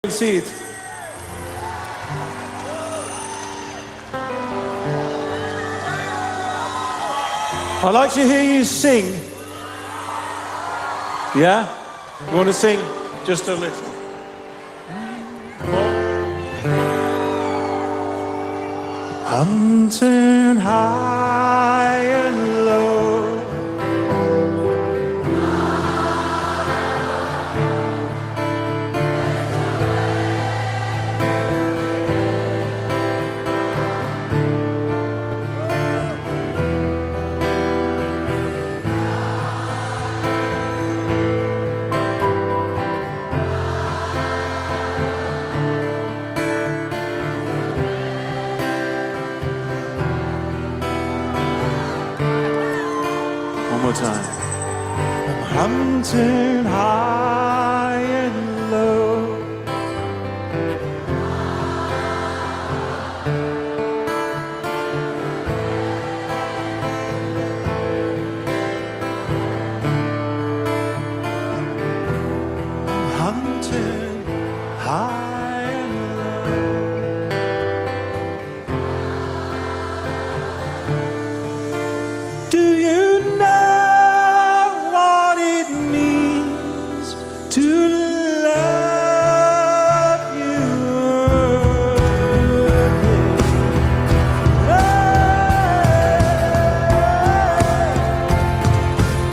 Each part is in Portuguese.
See it. I'd like to hear you sing. Yeah? You want to sing just a little? Hunting high and low, one more time. I'm hunting high and low, I'm hunting high and low. Do you know what it means to love you?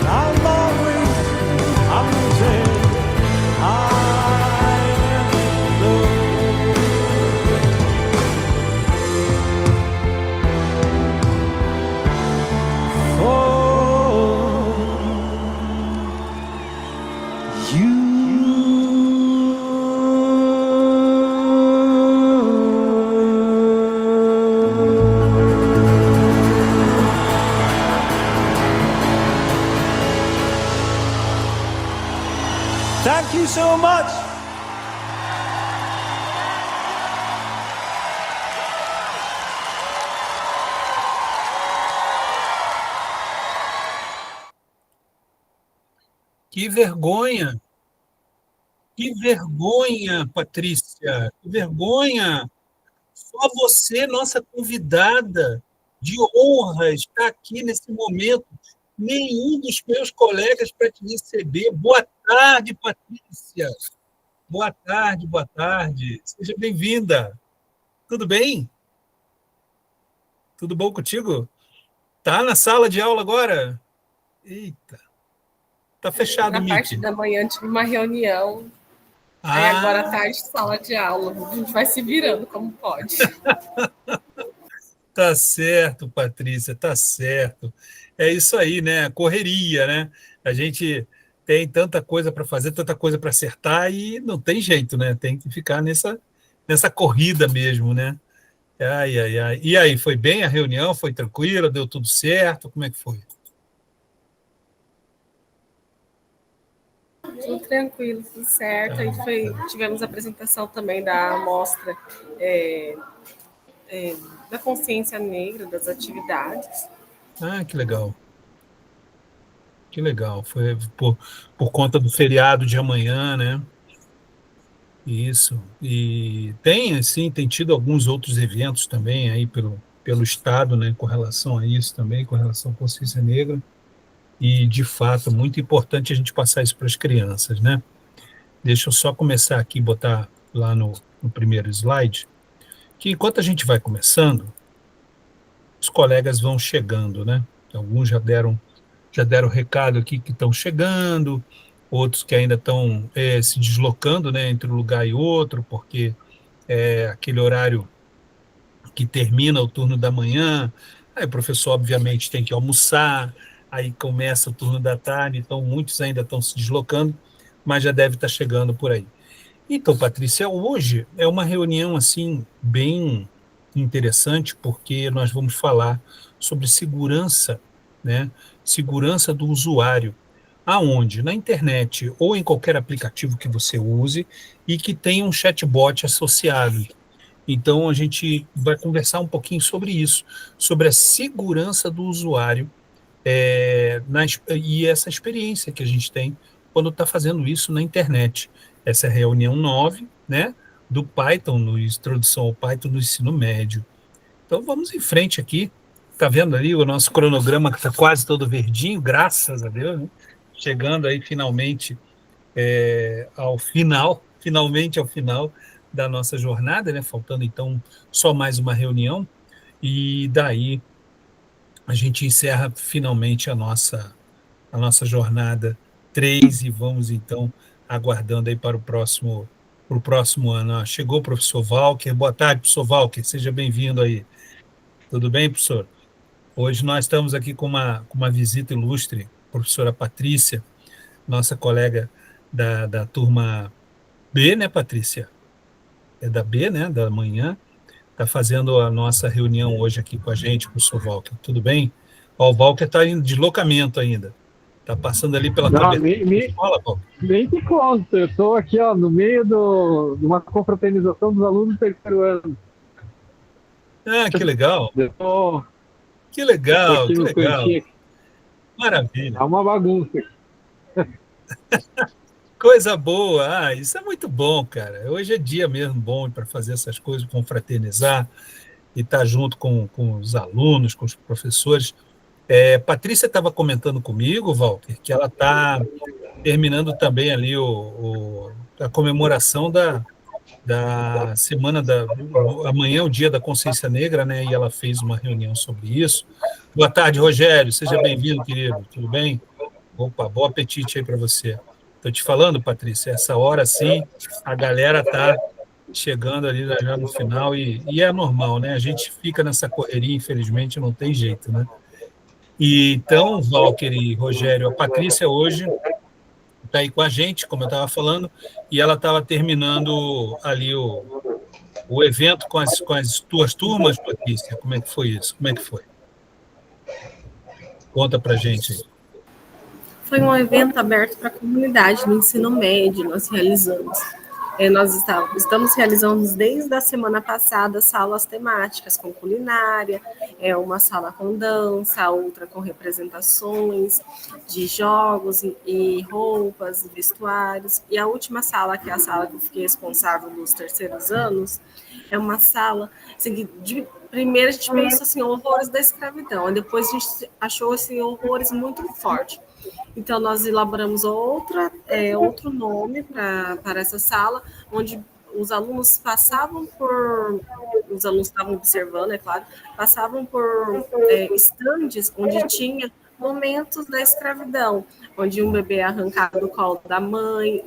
I'm always hunting high and low for you. Thank you so much. Que vergonha! Que vergonha, Patrícia! Que vergonha! Só você, nossa convidada de honra, está aqui nesse momento. Nenhum dos meus colegas para te receber. Boa tarde, Patrícia. Boa tarde, boa tarde. Seja bem-vinda. Tudo bem? Tudo bom contigo? Tá na sala de aula agora? Eita. Tá fechado o Na parte Mickey. da manhã tive uma reunião, aí agora à tarde sala de aula. A gente vai se virando como pode. Tá certo, Patrícia, tá certo. É isso aí, né? Correria, né? A gente tem tanta coisa para fazer, tanta coisa para acertar e não tem jeito, né? Tem que ficar nessa corrida mesmo, né? Ai, ai, ai. E aí, foi bem a reunião? Foi tranquila? Deu tudo certo? Como é que foi? Tudo tranquilo, tudo certo. Aí tivemos a apresentação também da amostra da consciência negra, das atividades. Ah, que legal. Que legal. Foi por conta do feriado de amanhã, né? Isso. E tem, assim, tem tido alguns outros eventos também aí pelo Estado, né, com relação a isso também, com relação à consciência negra. E, de fato, muito importante a gente passar isso para as crianças, né? Deixa eu só começar aqui, botar lá no primeiro slide, que enquanto a gente vai começando, os colegas vão chegando, né? Alguns já deram recado aqui que estão chegando, outros que ainda estão se deslocando, né, entre um lugar e outro, porque é aquele horário que termina o turno da manhã, aí o professor, obviamente, tem que almoçar, aí começa o turno da tarde, então muitos ainda estão se deslocando, mas já deve estar chegando por aí. Então, Patrícia, hoje é uma reunião assim bem interessante, porque nós vamos falar sobre segurança, né? Segurança do usuário. Aonde? Na internet ou em qualquer aplicativo que você use e que tenha um chatbot associado. Então, a gente vai conversar um pouquinho sobre isso, sobre a segurança do usuário e essa experiência que a gente tem quando está fazendo isso na internet. Essa é a reunião 9, né, do Python, no introdução ao Python no ensino médio. Então vamos em frente aqui. Está vendo ali o nosso cronograma que está quase todo verdinho, graças a Deus, né? Chegando aí finalmente finalmente ao final da nossa jornada, né? Faltando então só mais uma reunião, e daí a gente encerra finalmente a nossa jornada 3 e vamos então aguardando aí para o próximo ano. Ah, chegou o professor Walker. Boa tarde, professor Walker, seja bem-vindo aí. Tudo bem, professor? Hoje nós estamos aqui com uma visita ilustre, a professora Patrícia, nossa colega da turma B, né, Patrícia? É da B, né, da manhã. Está fazendo a nossa reunião hoje aqui com a gente, professor Walker. Tudo bem? Ó, o Walker está em deslocamento ainda. Está passando ali pela tua Não, abertura da escola, Walker? nem te consta, eu estou aqui ó, no meio de uma confraternização dos alunos do terceiro ano. Ah, que legal. Estou Que legal, aqui que no legal. cantinho. Maravilha. É uma bagunça. Coisa boa. Ah, isso é muito bom, cara. Hoje é dia mesmo bom para fazer essas coisas, confraternizar e estar junto com os alunos, com os professores. Patrícia estava comentando comigo, Walter, que ela está terminando também ali a comemoração da semana amanhã é o Dia da Consciência Negra, né? E ela fez uma reunião sobre isso. Boa tarde, Rogério. Seja bem-vindo, querido. Tudo bem? Opa, bom apetite aí para você. Estou te falando, Patrícia, essa hora sim, a galera está chegando ali já no final e é normal, né? A gente fica nessa correria, infelizmente, não tem jeito, né? E então, Walker e Rogério, a Patrícia hoje está aí com a gente, como eu estava falando, e ela estava terminando ali o evento com as tuas turmas, Patrícia. Como é que foi isso? Como é que foi? Conta para a gente aí. Foi um evento aberto para a comunidade no ensino médio, nós realizamos. Nós estamos realizando desde a semana passada salas temáticas com culinária, uma sala com dança, outra com representações de jogos e roupas, vestuários. E a última sala, que é a sala que eu fiquei responsável nos terceiros anos, é uma sala assim, primeiro a gente pensou assim, horrores da escravidão, e depois a gente achou assim, horrores muito fortes. Então, nós elaboramos outro nome para essa sala, onde os alunos os alunos estavam observando, é claro, passavam por estandes onde tinha momentos da escravidão, onde um bebê é arrancado do colo da mãe,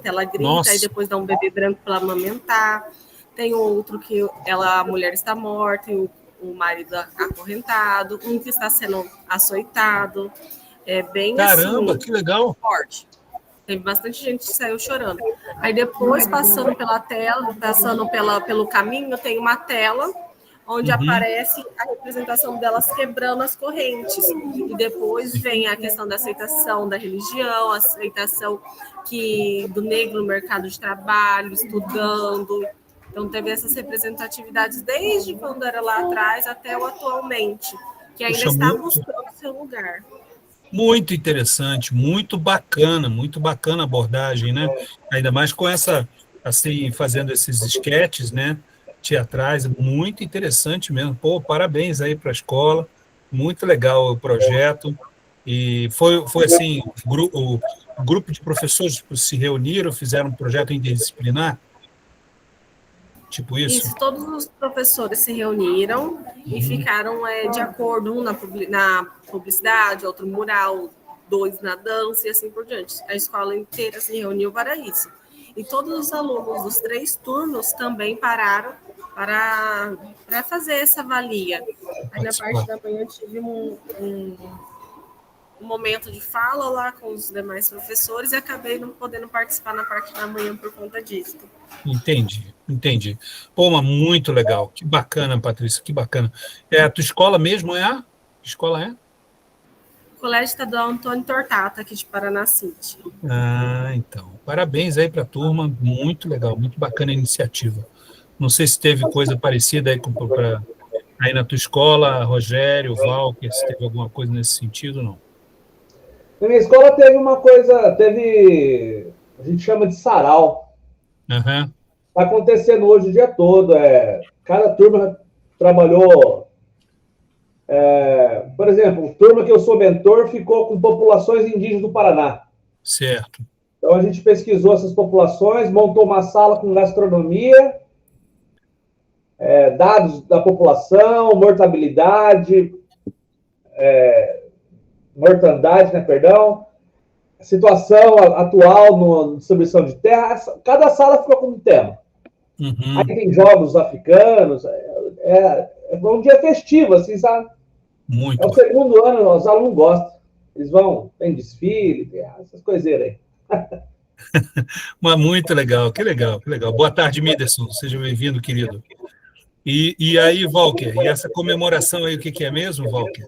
ela grita, Nossa. e depois dá um bebê branco para amamentar. Tem outro que a mulher está morta e o marido acorrentado, um que está sendo açoitado. É bem Caramba, assim, que legal. Forte. Teve bastante gente que saiu chorando. Aí depois, passando pela tela, pelo caminho, tem uma tela onde aparece a representação delas quebrando as correntes. E depois vem a questão da aceitação da religião, a aceitação do negro no mercado de trabalho, estudando. Então, teve essas representatividades desde quando era lá atrás até o atualmente, que ainda está buscando seu lugar. Muito interessante, muito bacana a abordagem, né? Ainda mais com essa, assim, fazendo esses esquetes, né? Teatrais, muito interessante mesmo. Pô, parabéns aí para a escola, muito legal o projeto. E foi assim, o grupo de professores se reuniram, fizeram um projeto interdisciplinar? Tipo isso? Isso, todos os professores se reuniram e ficaram de acordo, um na publicidade, outro no mural, dois na dança e assim por diante. A escola inteira se reuniu para isso. E todos os alunos dos 3 turnos também pararam para fazer essa valia. Aí na parte da manhã tive um momento de fala lá com os demais professores e acabei não podendo participar na parte da manhã por conta disso. Entendi. Pô, mas muito legal. Que bacana, Patrícia, que bacana. A tua escola mesmo é a? Que escola é? Colégio Estadual Antônio Tortato, aqui de Paraná City. Ah, então. Parabéns aí para a turma. Muito legal, muito bacana a iniciativa. Não sei se teve coisa parecida aí na tua escola, Rogério, Walker, se teve alguma coisa nesse sentido, não? Na minha escola teve uma coisa, a gente chama de sarau. Aham. Está acontecendo hoje o dia todo. Cada turma trabalhou. Por exemplo, a turma que eu sou mentor ficou com populações indígenas do Paraná. Certo. Então, a gente pesquisou essas populações, montou uma sala com gastronomia, dados da população, mortandade, né, perdão, situação atual na distribuição de terra. Cada sala ficou com um tema. Uhum. Aí tem jogos africanos, um dia festivo, assim, sabe? Muito. É o segundo ano, os alunos gostam. Eles vão, tem desfile, tem essas coiseiras aí. Mas muito legal, que legal, que legal. Boa tarde, Miderson. Seja bem-vindo, querido. E aí, Walker, e essa comemoração aí, o que é mesmo, Walker?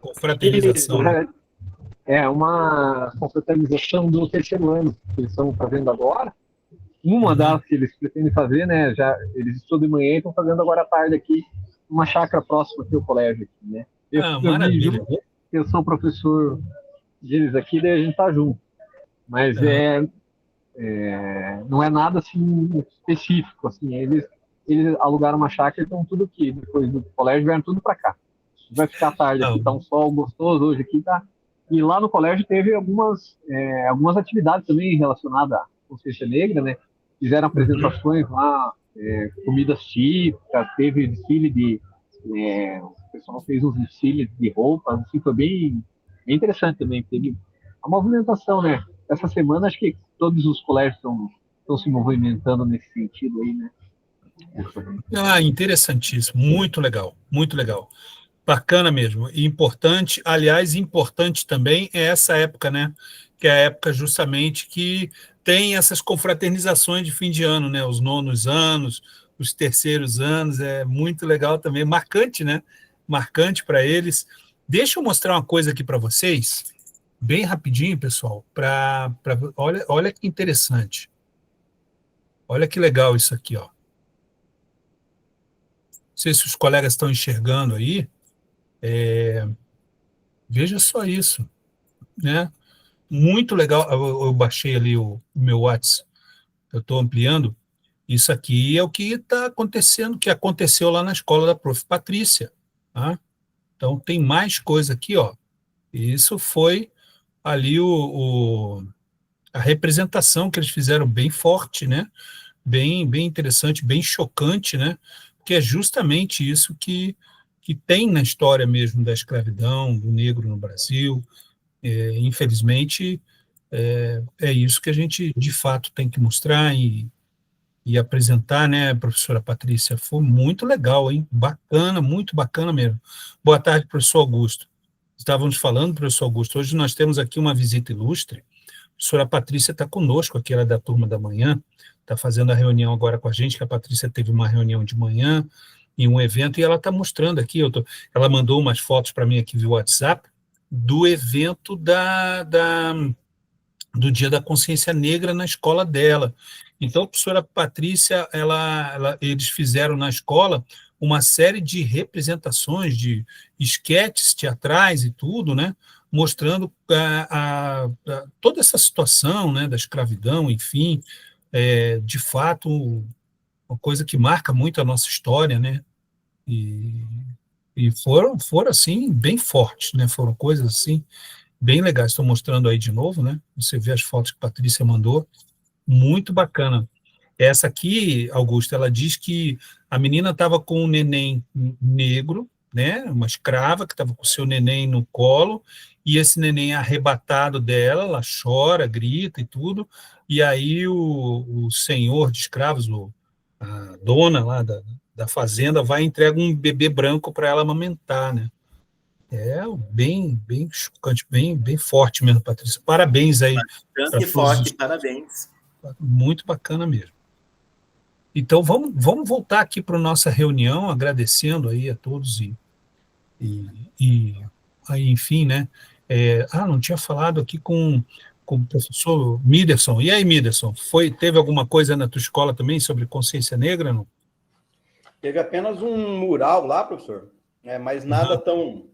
Confraternização, né? É uma confraternização do terceiro ano que eles estão fazendo agora. Uma das que eles pretendem fazer, né? Eles estudam de manhã e estão fazendo agora à tarde aqui, uma chácara próxima aqui ao colégio, aqui, né? Maravilha. Eu sou professor deles aqui, daí a gente tá junto. Mas não é nada assim específico, assim. Eles alugaram uma chácara e estão tudo aqui. Depois do colégio vieram tudo para cá. Vai ficar tarde aqui, tá um sol gostoso hoje aqui, tá? E lá no colégio teve algumas atividades também relacionadas à consciência negra, né? Fizeram apresentações lá, comidas típicas, teve desfile o pessoal fez uns desfiles de roupas, assim, foi bem interessante também. Teve a movimentação, né? Essa semana acho que todos os colégios estão se movimentando nesse sentido aí, né? Interessantíssimo, muito legal, muito legal. Bacana mesmo, e importante, aliás, importante também é essa época, né? Que é a época justamente que tem essas confraternizações de fim de ano, né? Os nonos anos, os terceiros anos, é muito legal também, marcante, né? Marcante para eles. Deixa eu mostrar uma coisa aqui para vocês, bem rapidinho, pessoal, olha que interessante. Olha que legal isso aqui, ó. Não sei se os colegas estão enxergando aí. Veja só isso, né? Muito legal. Eu baixei ali o meu WhatsApp, eu estou ampliando. Isso aqui é o que está acontecendo, que aconteceu lá na escola da Prof. Patrícia. Tá? Então, tem mais coisa aqui, ó. Isso foi ali a representação que eles fizeram bem forte, né? Bem interessante, bem chocante, né? Porque é justamente isso que tem na história mesmo da escravidão, do negro no Brasil. Infelizmente, é isso que a gente, de fato, tem que mostrar e apresentar, né, professora Patrícia? Foi muito legal, hein? Bacana, muito bacana mesmo. Boa tarde, professor Augusto. Estávamos falando, professor Augusto, hoje nós temos aqui uma visita ilustre. A professora Patrícia está conosco, aqui ela é da turma da manhã, está fazendo a reunião agora com a gente, que a Patrícia teve uma reunião de manhã em um evento, e ela está mostrando aqui, ela mandou umas fotos para mim aqui via WhatsApp, do evento do Dia da Consciência Negra na escola dela. Então, a professora Patrícia, eles fizeram na escola uma série de representações, de esquetes teatrais e tudo, né, mostrando toda essa situação, né, da escravidão, enfim, de fato, uma coisa que marca muito a nossa história, né, e foram assim, bem fortes, né, foram coisas assim, bem legais. Estou mostrando aí de novo, né? Você vê as fotos que a Patrícia mandou. Muito bacana. Essa aqui, Augusto, ela diz que a menina estava com um neném negro, né? Uma escrava que estava com o seu neném no colo, e esse neném arrebatado dela, ela chora, grita e tudo, e aí o senhor de escravos, a dona lá da fazenda, vai e entrega um bebê branco para ela amamentar, né? Bem chocante, bem forte mesmo, Patrícia. Parabéns aí. Bastante forte, parabéns. Muito bacana mesmo. Então, vamos voltar aqui para a nossa reunião, agradecendo aí a todos aí, enfim, né? Não tinha falado aqui com o professor Miderson. E aí, Miderson, teve alguma coisa na tua escola também sobre consciência negra, não? Teve apenas um mural lá, professor, mas nada tão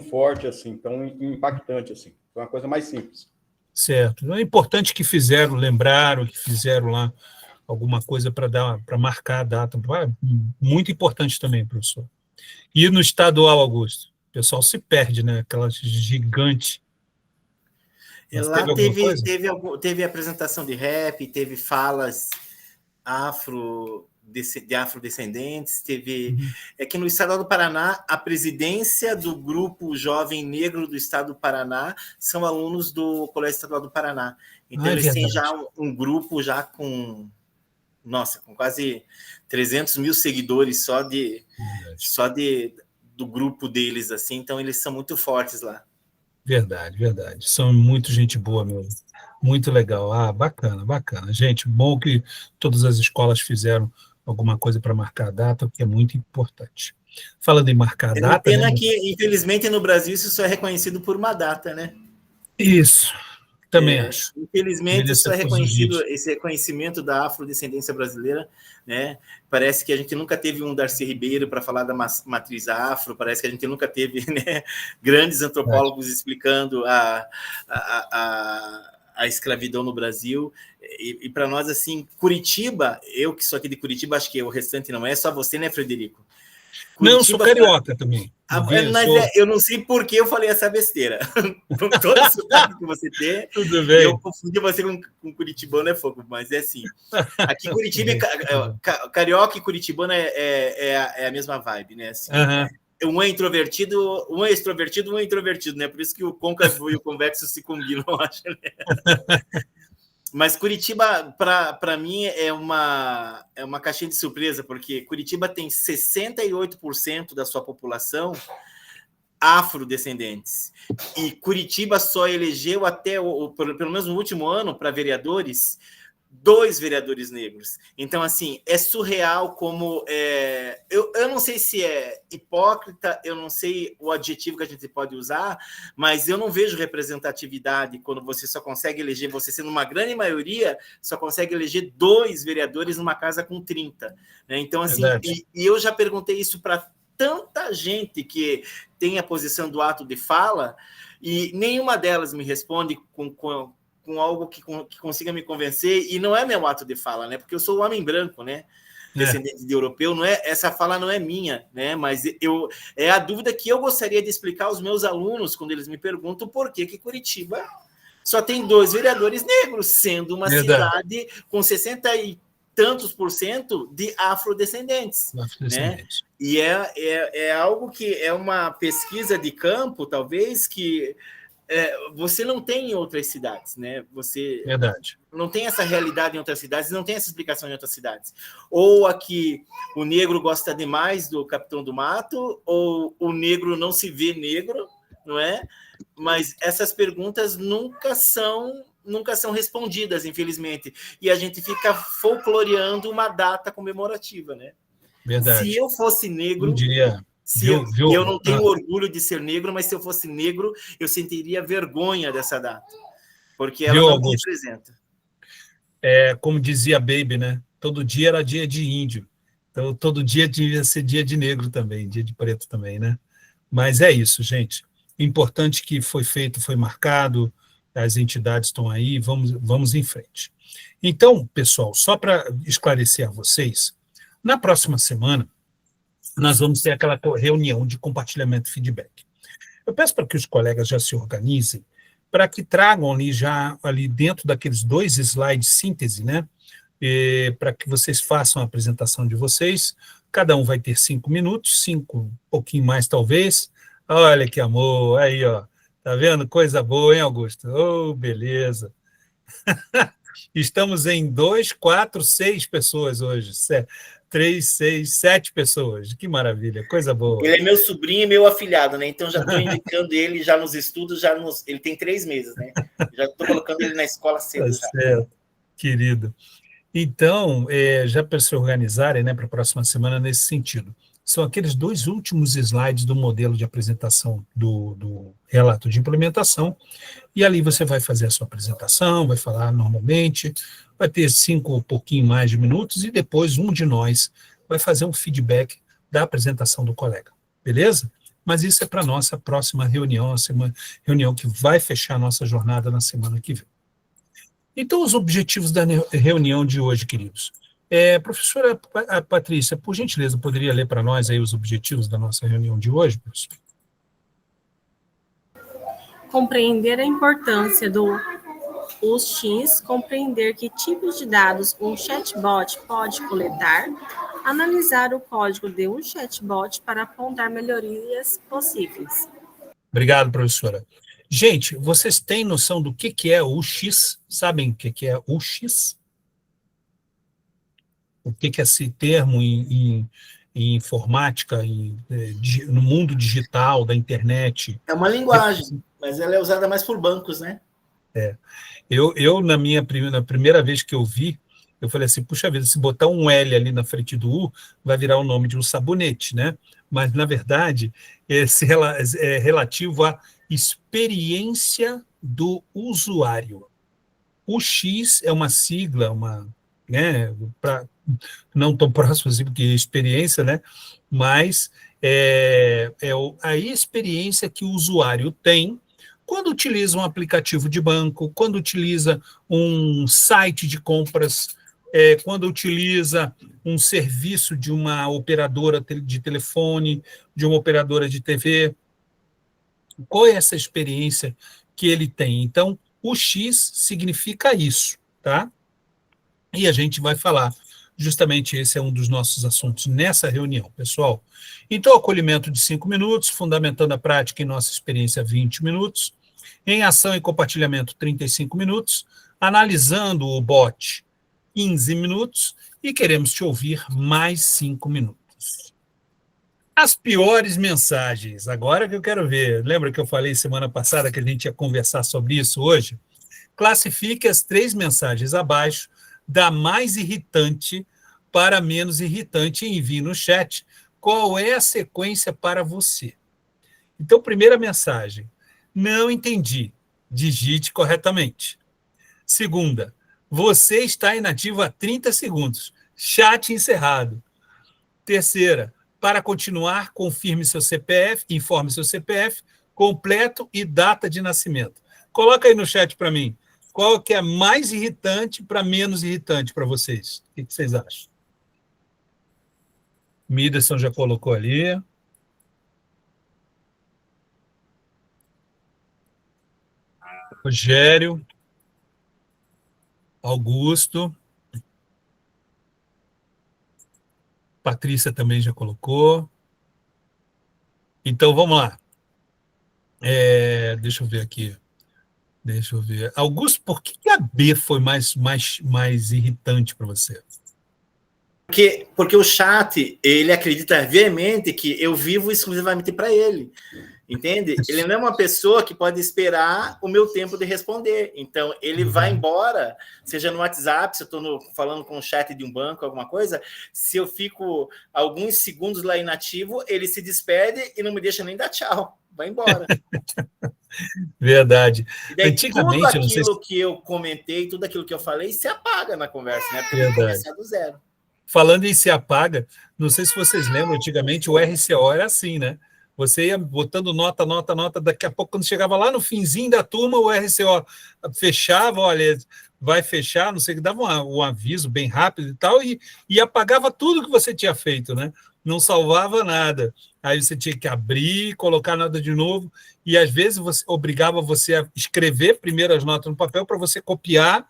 forte assim, tão impactante assim. Foi uma coisa mais simples. Certo. É importante que fizeram, lembraram que fizeram lá alguma coisa para marcar a data. Muito importante também, professor. E no estadual, Augusto? O pessoal se perde, né? Aquela gigante. Mas Lá alguma coisa? teve apresentação de rap, teve falas de afrodescendentes, teve... É que no estado do Paraná, a presidência do grupo Jovem Negro do estado do Paraná são alunos do Colégio Estadual do Paraná. Então, eles têm já um grupo já com quase 300 mil seguidores só do grupo deles, assim. Então, eles são muito fortes lá. Verdade. São muito gente boa mesmo. Muito legal. Bacana. Gente, bom que todas as escolas fizeram alguma coisa para marcar a data, que é muito importante. Falando em marcar a data... Pena que, infelizmente, no Brasil, isso só é reconhecido por uma data, né? Isso, também acho. Infelizmente, isso é reconhecido, esse reconhecimento da afrodescendência brasileira, né? Parece que a gente nunca teve um Darcy Ribeiro para falar da matriz afro, parece que a gente nunca teve, né, grandes antropólogos explicando a escravidão no Brasil. E para nós, assim, Curitiba, eu que sou aqui de Curitiba, acho que o restante não é, só você, né, Frederico? Curitiba, não, sou carioca também. Mas eu não sei por que eu falei essa besteira. Com todo o sotaque que você tem, tudo bem. Eu confundi você com curitibano, é fogo, mas é assim. Aqui Curitiba, carioca e curitibano é a mesma vibe, né? Assim, um é introvertido, um é extrovertido, um é introvertido, né? Por isso que o côncavo e o convexo se combinam, eu acho, né? Mas Curitiba, para mim, é uma caixinha de surpresa, porque Curitiba tem 68% da sua população afrodescendentes. E Curitiba só elegeu pelo menos no último ano, para vereadores, 2 vereadores negros. Então, assim, é surreal como... eu não sei se é hipócrita, eu não sei o adjetivo que a gente pode usar, mas eu não vejo representatividade quando você só consegue eleger, você sendo uma grande maioria, só consegue eleger 2 vereadores numa casa com 30. Né? Então, assim, e eu já perguntei isso para tanta gente que tem a posição do ato de fala, e nenhuma delas me responde com algo que consiga me convencer, e não é meu ato de fala, né? Porque eu sou um homem branco, né? Descendente de europeu, não é, essa fala não é minha, né? Mas é a dúvida que eu gostaria de explicar aos meus alunos quando eles me perguntam por que Curitiba só tem 2 vereadores negros, sendo uma cidade com 60 e tantos % de afrodescendentes. Né? E é algo que é uma pesquisa de campo, talvez, que você não tem em outras cidades, né? Você não tem essa realidade em outras cidades, não tem essa explicação em outras cidades. Ou aqui o negro gosta demais do Capitão do Mato, ou o negro não se vê negro, não é? Mas essas perguntas nunca são respondidas, infelizmente. E a gente fica folcloreando uma data comemorativa, né? Verdade. Se eu fosse negro... eu não tenho orgulho de ser negro, mas se eu fosse negro, eu sentiria vergonha dessa data, porque ela não me representa. Como dizia a Baby, né? Todo dia era dia de índio, então todo dia devia ser dia de negro também, dia de preto também, né? Mas é isso, gente. Importante que foi feito, foi marcado, as entidades estão aí, vamos em frente. Então, pessoal, só para esclarecer a vocês, na próxima semana, nós vamos ter aquela reunião de compartilhamento e feedback. Eu peço para que os colegas já se organizem, para que tragam ali dentro daqueles 2 slides síntese, né? Para que vocês façam a apresentação de vocês. Cada um vai ter 5 minutos, 5, um pouquinho mais talvez. Olha que amor, aí, ó. Tá vendo? Coisa boa, hein, Augusto? Oh, beleza. Estamos em 2, 4, 6 pessoas hoje. 3, 6, 7 pessoas. Que maravilha, coisa boa. Ele é meu sobrinho e meu afilhado, né? Então já estou indicando ele já nos estudos, ele tem 3 meses, né? Já estou colocando ele na escola cedo. Tá certo, querido. Então, já para se organizarem, né, para a próxima semana nesse sentido, são aqueles 2 últimos slides do modelo de apresentação do relato de implementação, e ali você vai fazer a sua apresentação, vai falar normalmente, vai ter 5 um pouquinho mais de minutos, e depois um de nós vai fazer um feedback da apresentação do colega, beleza? mas isso é para a nossa próxima reunião, uma reunião que vai fechar a nossa jornada na semana que vem. Então, os objetivos da reunião de hoje, queridos. Professora Patrícia, por gentileza, poderia ler para nós aí os objetivos da nossa reunião de hoje, professor? Compreender a importância do UX, compreender que tipos de dados um chatbot pode coletar, analisar o código de um chatbot para apontar melhorias possíveis. Obrigado, professora. Gente, vocês têm noção do que é o UX? Sabem o que é o UX? O que é esse termo em informática, no mundo digital, da internet? É uma linguagem, mas ela é usada mais por bancos, né? Eu na primeira vez que eu vi, eu falei assim, puxa vida, se botar um L ali na frente do U, vai virar o nome de um sabonete, né? Mas, na verdade, esse é relativo à experiência do usuário. O X é uma sigla, né, não tão próximo assim, porque é experiência, né? Mas a experiência que o usuário tem quando utiliza um aplicativo de banco, quando utiliza um site de compras, quando utiliza um serviço de uma operadora de telefone, de uma operadora de TV. Qual é essa experiência que ele tem? Então, o X significa isso, tá? E a gente vai falar, justamente esse é um dos nossos assuntos nessa reunião, pessoal. Então, acolhimento de 5 minutos, fundamentando a prática em nossa experiência 20 minutos, em ação e compartilhamento 35 minutos, analisando o bot 15 minutos e queremos te ouvir mais 5 minutos. As piores mensagens, agora que eu quero ver, lembra que eu falei semana passada que a gente ia conversar sobre isso hoje? Classifique as 3 mensagens abaixo, da mais irritante para menos irritante e envie no chat qual é a sequência para você. Então, primeira mensagem, não entendi, digite corretamente. Segunda, você está inativo há 30 segundos, chat encerrado. Terceira, para continuar, confirme seu CPF, informe seu CPF completo e data de nascimento. Coloca aí no chat para mim, qual que é mais irritante para menos irritante para vocês? O que vocês acham? Miderson já colocou ali. Rogério. Augusto. Patrícia também já colocou. Então, vamos lá. Deixa eu ver aqui. Deixa eu ver. Augusto, por que a B foi mais irritante para você? Porque o chat, ele acredita veemente que eu vivo exclusivamente para ele. Entende? Ele não é uma pessoa que pode esperar o meu tempo de responder. Então, ele vai embora, seja no WhatsApp, se eu estou falando com o chat de um banco, alguma coisa, se eu fico alguns segundos lá inativo, ele se despede e não me deixa nem dar tchau. Vai embora. Verdade. E daí, antigamente, tudo aquilo que eu comentei, tudo aquilo que eu falei, se apaga na conversa, né? Porque eu começar do zero. Falando em se apaga, não sei se vocês lembram, antigamente o RCO era assim, né? Você ia botando nota, daqui a pouco, quando chegava lá no finzinho da turma, o RCO fechava, olha, vai fechar, não sei, dava um aviso bem rápido e tal, e apagava tudo que você tinha feito, né? Não salvava nada. Aí você tinha que abrir, colocar nada de novo, e às vezes obrigava você a escrever primeiro as notas no papel para você copiar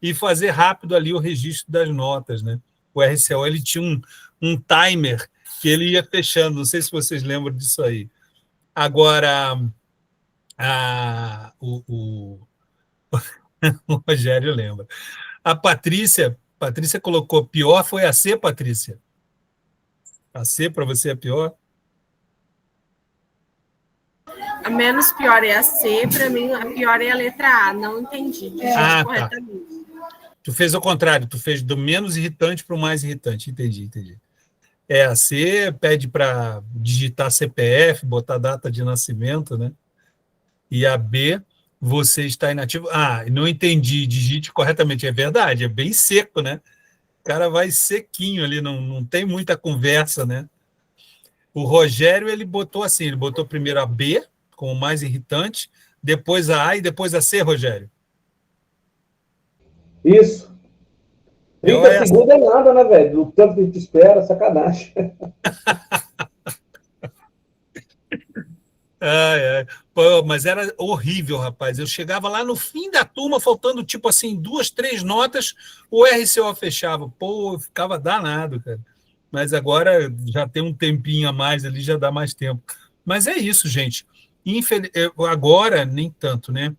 e fazer rápido ali o registro das notas, né? O RCO ele tinha um timer que ele ia fechando, não sei se vocês lembram disso aí. Agora, o Rogério lembra. A Patrícia colocou pior, foi a C, Patrícia? A C para você é pior? A menos pior é a C, para mim a pior é a letra A, não entendi. Tá. Corretamente. Tu fez ao contrário, tu fez do menos irritante para o mais irritante, entendi. A C pede para digitar CPF, botar data de nascimento, né? E a B, você está inativo. Não entendi, digite corretamente. É verdade, é bem seco, né? O cara vai sequinho ali, não tem muita conversa, né? O Rogério, ele botou assim, ele botou primeiro a B, como o mais irritante, depois a e depois a C, Rogério. Isso. Eu 30 é assim. segundos é nada, né, velho? Do tanto que a gente espera, sacanagem. Pô, mas era horrível, rapaz. Eu chegava lá no fim da turma, faltando tipo assim, 2, 3 notas, o RCO fechava. Pô, eu ficava danado, cara. Mas agora já tem um tempinho a mais ali, já dá mais tempo. Mas é isso, gente. Agora, nem tanto, né?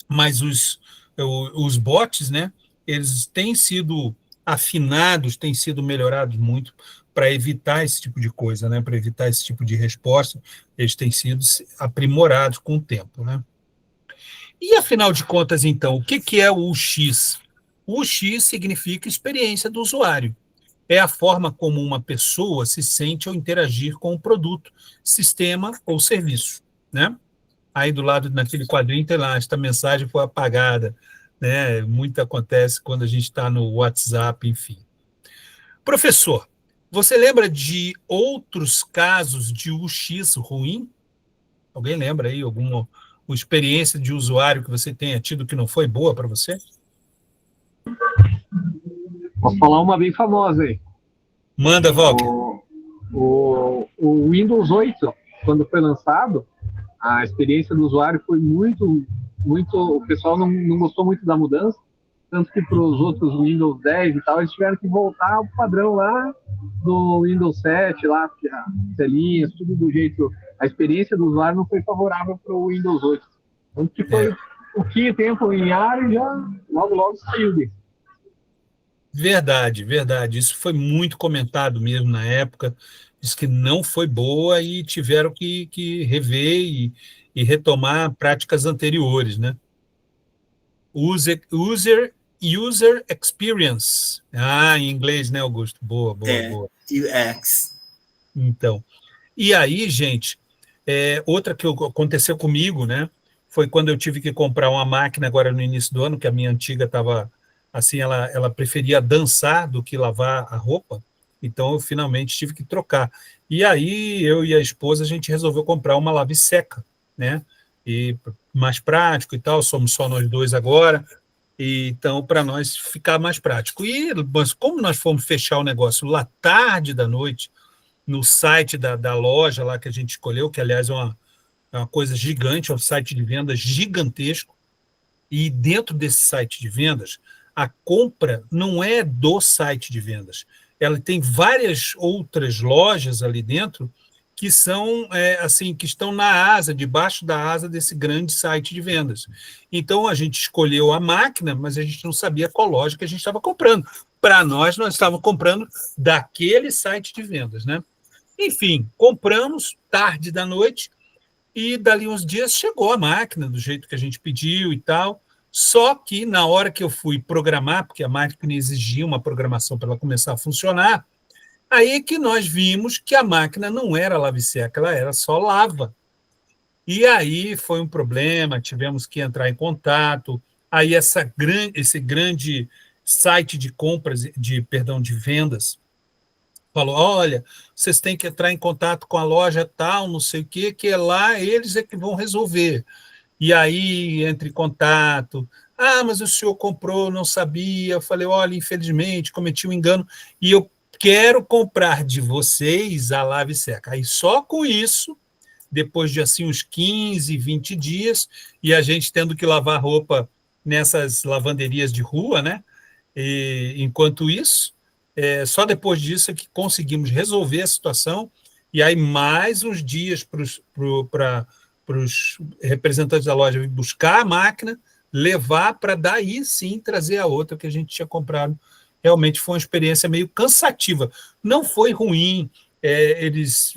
Mas os bots, né? Eles têm sido afinados, têm sido melhorados muito para evitar esse tipo de coisa, né? Para evitar esse tipo de resposta, eles têm sido aprimorados com o tempo, né? E afinal de contas, então, o que é o UX? O UX significa experiência do usuário. É a forma como uma pessoa se sente ao interagir com o produto, sistema ou serviço, né? Aí do lado, naquele quadrinho, tem lá, esta mensagem foi apagada, né? Muito acontece quando a gente está no WhatsApp, enfim. Professor, você lembra de outros casos de UX ruim? Alguém lembra aí alguma experiência de usuário que você tenha tido que não foi boa para você? Posso falar uma bem famosa aí. Manda, Valk. O Windows 8, quando foi lançado, a experiência do usuário foi muito, muito. O pessoal não gostou muito da mudança, tanto que para os outros Windows 10 e tal, eles tiveram que voltar ao padrão lá do Windows 7, lá, as telinhas, tudo do jeito. A experiência do usuário não foi favorável para o Windows 8. Tanto que foi pouquinho tempo em ar e já logo saiu disso. Verdade, verdade. Isso foi muito comentado mesmo na época. Diz que não foi boa e tiveram que rever e retomar práticas anteriores, né? User experience. Ah, em inglês, né, Augusto? Boa, boa, boa. UX. Então, e aí, gente, outra que aconteceu comigo, né? Foi quando eu tive que comprar uma máquina agora no início do ano, que a minha antiga estava assim, ela preferia dançar do que lavar a roupa, então eu finalmente tive que trocar. E aí eu e a esposa a gente resolveu comprar uma lave-seca, né? E mais prático e tal, somos só nós dois agora, e então para nós ficar mais prático. Mas como nós fomos fechar o negócio lá tarde da noite, no site da loja lá que a gente escolheu, que aliás é uma coisa gigante, é um site de vendas gigantesco, e dentro desse site de vendas, a compra não é do site de vendas. Ela tem várias outras lojas ali dentro que são assim, que estão na asa, debaixo da asa desse grande site de vendas. Então a gente escolheu a máquina, mas a gente não sabia qual loja que a gente estava comprando. Para nós estávamos comprando daquele site de vendas, né? Enfim, compramos tarde da noite e dali uns dias chegou a máquina do jeito que a gente pediu e tal. Só que na hora que eu fui programar, porque a máquina exigia uma programação para ela começar a funcionar, aí que nós vimos que a máquina não era lave-seca, ela era só lava. E aí foi um problema, tivemos que entrar em contato. Aí esse grande site de compras, de vendas, falou: olha, vocês têm que entrar em contato com a loja tal, não sei o quê, que é lá eles é que vão resolver. E aí entre em contato. Ah, mas o senhor comprou, não sabia. Eu falei: olha, infelizmente, cometi um engano e eu quero comprar de vocês a lave seca. Aí só com isso, depois de assim uns 15, 20 dias, e a gente tendo que lavar roupa nessas lavanderias de rua, né? E, enquanto isso, só depois disso é que conseguimos resolver a situação, e aí mais uns dias para os representantes da loja buscar a máquina, levar para daí sim trazer a outra que a gente tinha comprado. Realmente foi uma experiência meio cansativa. Não foi ruim, eles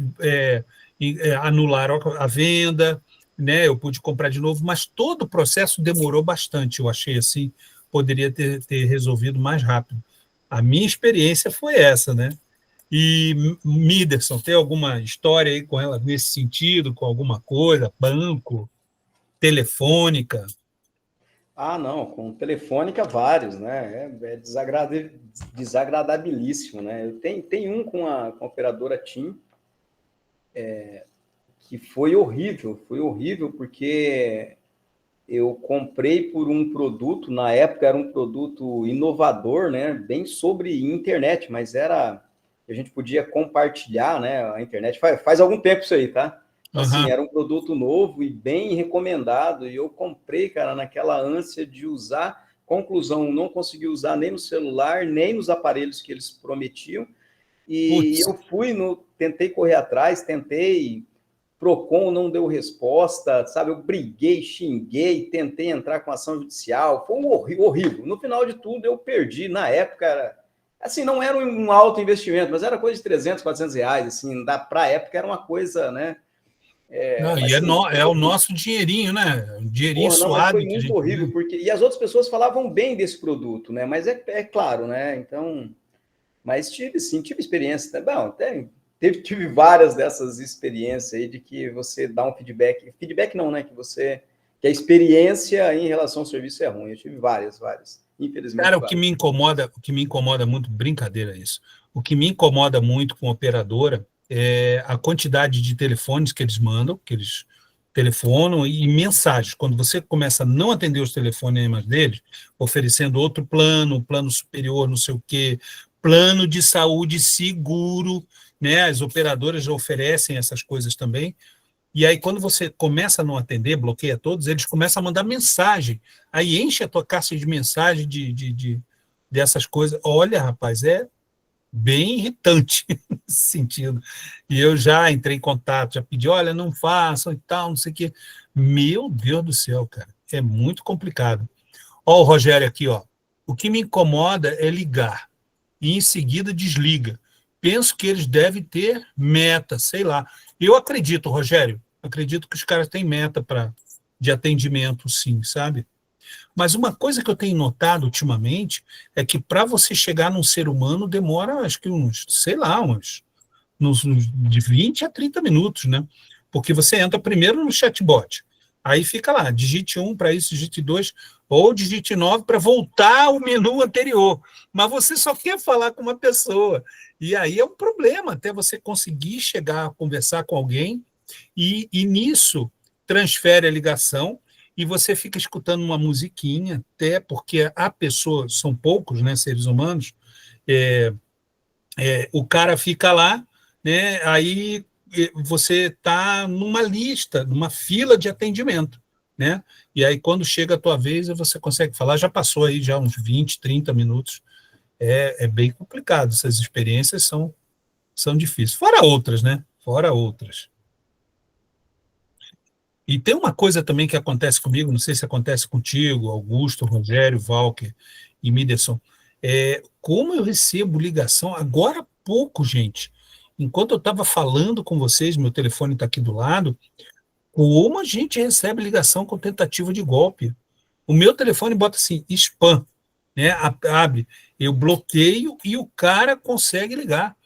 anularam a venda, né? Eu pude comprar de novo, mas todo o processo demorou bastante, eu achei assim, poderia ter resolvido mais rápido. A minha experiência foi essa, né? E, Miderson, tem alguma história aí com ela nesse sentido, com alguma coisa, banco, telefônica? Ah, não, com telefônica vários, né? É desagradabilíssimo, né? Tem um com a operadora TIM, que foi horrível porque eu comprei por um produto, na época era um produto inovador, né, bem sobre internet, mas a gente podia compartilhar, né, a internet, faz algum tempo isso aí, tá? Assim, era um produto novo e bem recomendado, e eu comprei, cara, naquela ânsia de usar. Conclusão, não consegui usar nem no celular, nem nos aparelhos que eles prometiam, e eu tentei correr atrás, Procon não deu resposta, sabe? Eu briguei, xinguei, tentei entrar com ação judicial, foi horrível. No final de tudo, eu perdi. Na época, assim, não era um alto investimento, mas era coisa de 300, 400 reais, assim, para a época era uma coisa, né? Não, e assim, é o nosso dinheirinho, né? Um dinheirinho porra, não, mas foi suado que a muito gente horrível, viu. porque... E as outras pessoas falavam bem desse produto, né? Mas é claro, né? Então... Mas tive experiência. Bom, tive várias dessas experiências aí de que você dá um feedback. Feedback não, né? Que a experiência em relação ao serviço é ruim. Eu tive várias. Infelizmente, Cara, várias. o que me incomoda muito, brincadeira isso. O que me incomoda muito com a operadora é a quantidade de telefones que eles mandam, que eles telefonam, e mensagens. Quando você começa a não atender os telefonemas deles, oferecendo outro plano superior, não sei o quê, plano de saúde seguro, né? As operadoras já oferecem essas coisas também. E aí, quando você começa a não atender, bloqueia todos, eles começam a mandar mensagem. Aí enche a tua caixa de mensagem dessas coisas. Olha, rapaz, é bem irritante nesse sentido. E eu já entrei em contato, já pedi, olha, não façam e tal, não sei o quê. Meu Deus do céu, cara, é muito complicado. Ó, o Rogério aqui, ó. O que me incomoda é ligar e em seguida desliga. Penso que eles devem ter meta, sei lá. Eu acredito, Rogério, acredito que os caras têm meta de atendimento, sim, sabe? Mas uma coisa que eu tenho notado ultimamente é que para você chegar num ser humano demora, acho que sei lá, de 20 a 30 minutos, né? Porque você entra primeiro no chatbot, aí fica lá, digite 1 para isso, digite 2, ou digite 9 para voltar ao menu anterior. Mas você só quer falar com uma pessoa. E aí é um problema até você conseguir chegar a conversar com alguém e nisso transfere a ligação e você fica escutando uma musiquinha, até porque a pessoa, são poucos, né, seres humanos, o cara fica lá, né, aí você está numa lista, numa fila de atendimento, né? E aí, quando chega a tua vez, você consegue falar, já passou aí já uns 20, 30 minutos. É bem complicado, essas experiências são difíceis. Fora outras, né? Fora outras. E tem uma coisa também que acontece comigo, não sei se acontece contigo, Augusto, Rogério, Walker e Miderson. Como eu recebo ligação, agora há pouco, gente, enquanto eu estava falando com vocês, meu telefone está aqui do lado, como a gente recebe ligação com tentativa de golpe. O meu telefone bota assim, spam, né? Abre, eu bloqueio e o cara consegue ligar.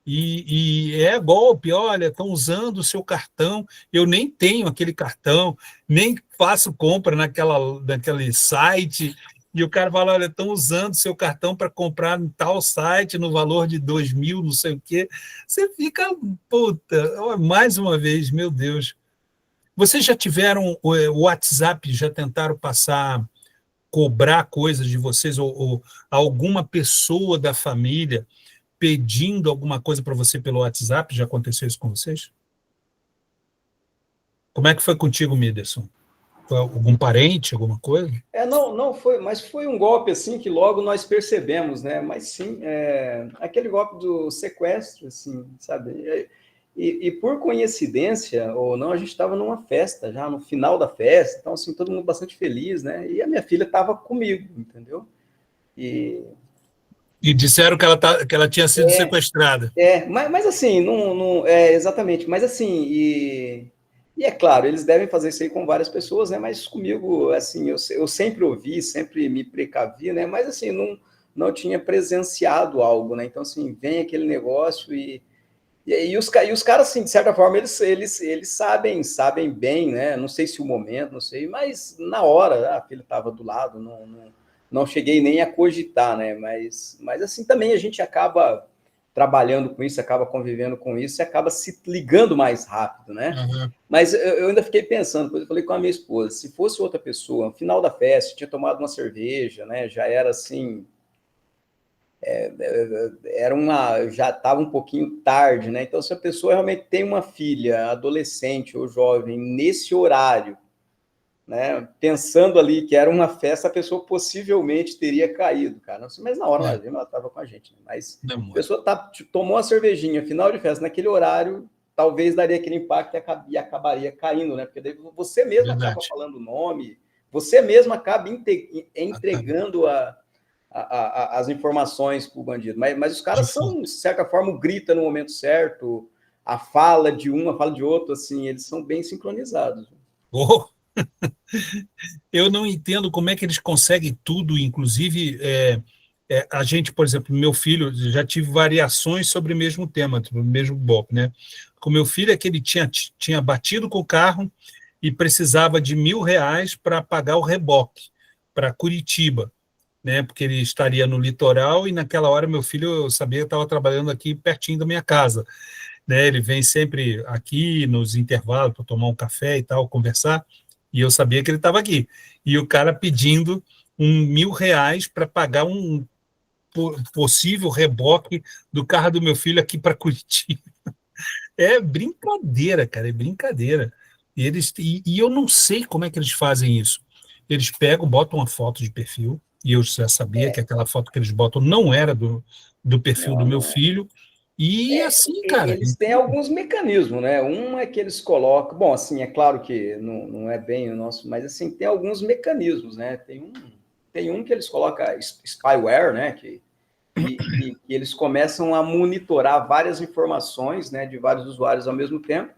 E é golpe, olha, estão usando o seu cartão, eu nem tenho aquele cartão, nem faço compra naquele site, e o cara fala, olha, estão usando o seu cartão para comprar em tal site no valor de 2.000, não sei o quê. Você fica, puta, mais uma vez, meu Deus. Vocês já tiveram o WhatsApp, já tentaram cobrar coisas de vocês, ou alguma pessoa da família pedindo alguma coisa para você pelo WhatsApp? Já aconteceu isso com vocês? Como é que foi contigo, Miderson? Foi algum parente, alguma coisa? Não foi, mas foi um golpe assim que logo nós percebemos, né? Mas sim, aquele golpe do sequestro, assim, sabe? E por coincidência ou não, a gente estava numa festa, já no final da festa, então assim, todo mundo bastante feliz, né? E a minha filha estava comigo, entendeu? E disseram que ela tinha sido sequestrada. Mas assim, não exatamente, mas assim, e é claro, eles devem fazer isso aí com várias pessoas, né? Mas comigo, assim, eu sempre ouvi, sempre me precavi, né? Mas assim, não tinha presenciado algo, né? Então, assim, vem aquele negócio e os caras, assim, de certa forma, eles sabem bem, né? Não sei se o momento, não sei, mas na hora, a filha estava do lado, não cheguei nem a cogitar, né? Mas assim, também a gente acaba trabalhando com isso, acaba convivendo com isso e acaba se ligando mais rápido, né? Uhum. Mas eu ainda fiquei pensando, depois eu falei com a minha esposa, se fosse outra pessoa, no final da festa, tinha tomado uma cerveja, né? Já era assim, já estava um pouquinho tarde, né? Então, se a pessoa realmente tem uma filha, adolescente ou jovem, nesse horário, né? Pensando ali que era uma festa, a pessoa possivelmente teria caído, cara. Não sei, mas na hora nós vimos, ela estava com a gente, né? Mas a pessoa tomou uma cervejinha, final de festa, naquele horário, talvez daria aquele impacto e acabaria caindo, né? Porque daí você mesmo acaba falando o nome, você mesmo acaba entregando as informações para o bandido. Mas os caras são, de certa forma, grita no momento certo, a fala de um, a fala de outro, assim, eles são bem sincronizados. Oh. Eu não entendo como é que eles conseguem tudo, inclusive a gente, por exemplo, meu filho, já tive variações sobre o mesmo tema, o mesmo BOP, né? Com meu filho é que ele tinha batido com o carro e precisava de R$1.000 para pagar o reboque para Curitiba, né? Porque ele estaria no litoral e naquela hora meu filho, eu sabia que estava trabalhando aqui pertinho da minha casa, né? Ele vem sempre aqui nos intervalos para tomar um café e tal, conversar. E eu sabia que ele estava aqui. E o cara pedindo R$1.000 para pagar um possível reboque do carro do meu filho aqui para Curitiba. É brincadeira, cara, é brincadeira. E eu não sei como é que eles fazem isso. Eles pegam, botam uma foto de perfil, e eu já sabia que aquela foto que eles botam não era do perfil do meu filho. E assim, cara. Eles têm alguns mecanismos, né? Um é que eles colocam. Bom, assim, é claro que não é bem o nosso, mas assim, tem alguns mecanismos, né? Tem um que eles colocam spyware, né? Que eles começam a monitorar várias informações, né? De vários usuários ao mesmo tempo.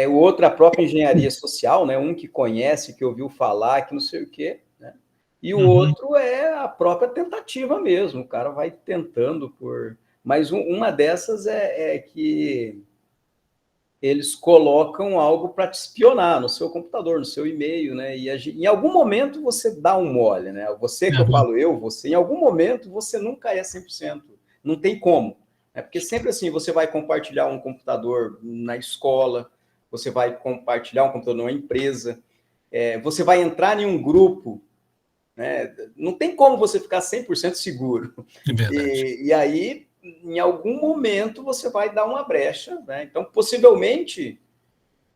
O outro, a própria engenharia social, né? Um que conhece, que ouviu falar, que não sei o quê, né? E o outro é a própria tentativa mesmo. O cara vai tentando por. Mas uma dessas é que eles colocam algo para te espionar no seu computador, no seu e-mail, né? E em algum momento você dá um mole, né? Você que eu falo, você, em algum momento você nunca é 100%. Não tem como. Né? Porque sempre assim, você vai compartilhar um computador na escola, você vai compartilhar um computador numa empresa, você vai entrar em um grupo, né? Não tem como você ficar 100% seguro. E aí, em algum momento, você vai dar uma brecha, né? Então, possivelmente,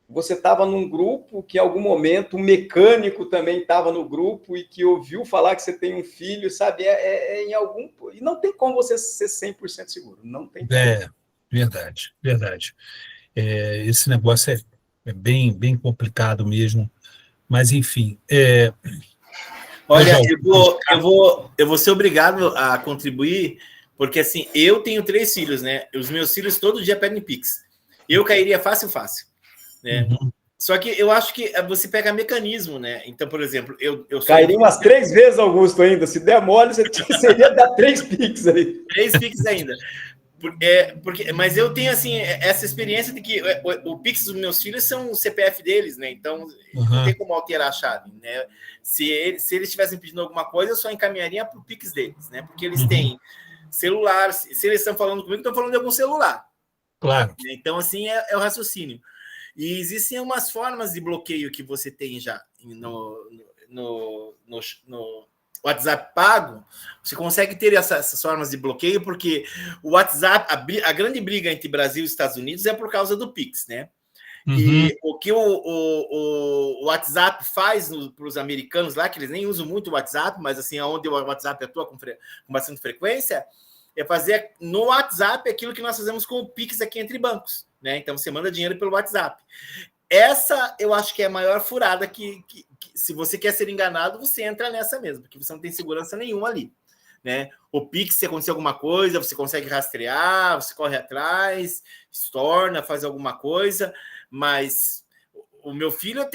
você estava num grupo que, em algum momento, um mecânico também estava no grupo e que ouviu falar que você tem um filho, sabe? Em algum... E não tem como você ser 100% seguro. Não tem como. Verdade, verdade. Esse negócio é bem, bem complicado mesmo. Mas, enfim... Olha, eu vou ser obrigado a contribuir, porque assim, eu tenho 3 filhos, né? Os meus filhos todo dia pedem Pix. Eu cairia fácil, né? Só que eu acho que você pega mecanismo, né? Então, por exemplo, eu cairia umas 3 vezes, Augusto, ainda. Se der mole, você seria dar 3 Pix aí. 3 Pix ainda. Mas eu tenho assim essa experiência de que o Pix dos meus filhos são o CPF deles, né? Então não tem como alterar a chave, né? Se eles estivessem pedindo alguma coisa, eu só encaminharia para o Pix deles, né? Porque eles têm celular, se eles estão falando comigo, estão falando de algum celular. Claro. Então, assim, é o raciocínio. E existem umas formas de bloqueio que você tem já no WhatsApp pago. Você consegue ter essas formas de bloqueio, porque o WhatsApp, a grande briga entre Brasil e Estados Unidos é por causa do Pix, né? E o que o WhatsApp faz para os americanos lá, que eles nem usam muito o WhatsApp, mas assim, onde o WhatsApp atua com bastante frequência, é fazer no WhatsApp aquilo que nós fazemos com o Pix aqui entre bancos, né? Então você manda dinheiro pelo WhatsApp. Essa eu acho que é a maior furada que se você quer ser enganado, você entra nessa mesmo, porque você não tem segurança nenhuma ali, né? O Pix, se acontecer alguma coisa, você consegue rastrear, você corre atrás, estorna, faz alguma coisa, mas o meu filho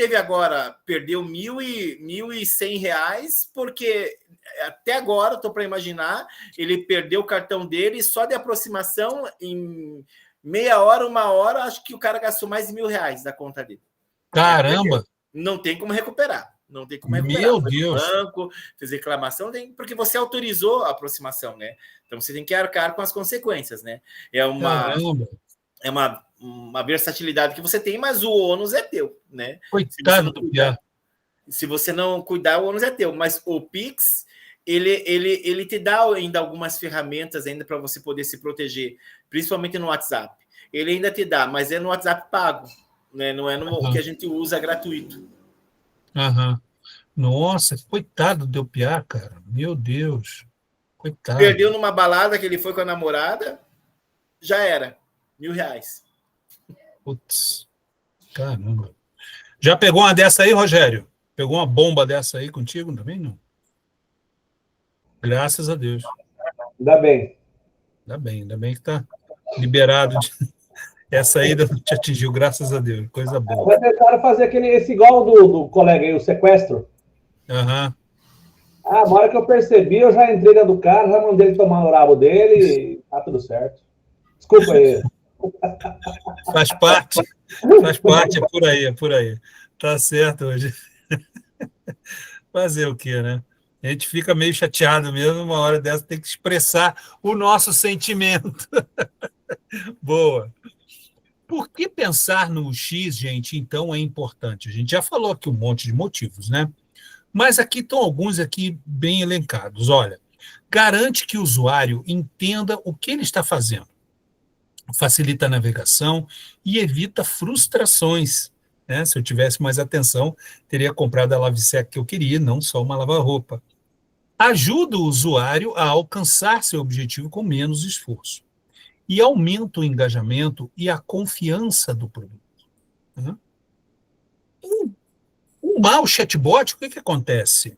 perdeu R$1.100, porque até agora, estou para imaginar, ele perdeu o cartão dele só de aproximação em meia hora, 1 hora, acho que o cara gastou mais de R$1.000 da conta dele. Caramba! Não tem como recuperar. Não tem como recuperar. Meu Foi no Deus. banco, fez reclamação, porque você autorizou a aproximação, né? Então você tem que arcar com as consequências, né? Caramba. É uma versatilidade que você tem, mas o ônus é teu, né? Coitado do Piá. Se você não cuidar, o ônus é teu. Mas o Pix, ele te dá ainda algumas ferramentas ainda para você poder se proteger, principalmente no WhatsApp. Ele ainda te dá, mas é no WhatsApp pago, né? Não é no que a gente usa gratuito. Aham. Nossa, coitado do Piá, cara. Meu Deus. Coitado. Perdeu numa balada que ele foi com a namorada, já era. R$1.000. Putz. Caramba. Já pegou uma dessa aí, Rogério? Pegou uma bomba dessa aí contigo também? Não. Graças a Deus. Ainda bem. Ainda bem que tá liberado. Essa aí não te atingiu, graças a Deus. Coisa boa. Vai tentar fazer esse igual do colega aí, o sequestro. Aham. Na hora que eu percebi, eu já entrei dentro do carro, já mandei ele tomar no rabo dele e tá tudo certo. Desculpa aí. Faz parte, é por aí, é por aí. Tá certo hoje. Fazer o quê, né? A gente fica meio chateado mesmo, uma hora dessa tem que expressar o nosso sentimento. Boa. Por que pensar no X, gente, então é importante? A gente já falou aqui um monte de motivos, né? Mas aqui estão alguns aqui bem elencados. Olha, garante que o usuário entenda o que ele está fazendo. Facilita a navegação e evita frustrações. Né? Se eu tivesse mais atenção, teria comprado a lave-seca que eu queria, não só uma lava-roupa. Ajuda o usuário a alcançar seu objetivo com menos esforço. E aumenta o engajamento e a confiança do produto. Né? Um mau chatbot, o que acontece?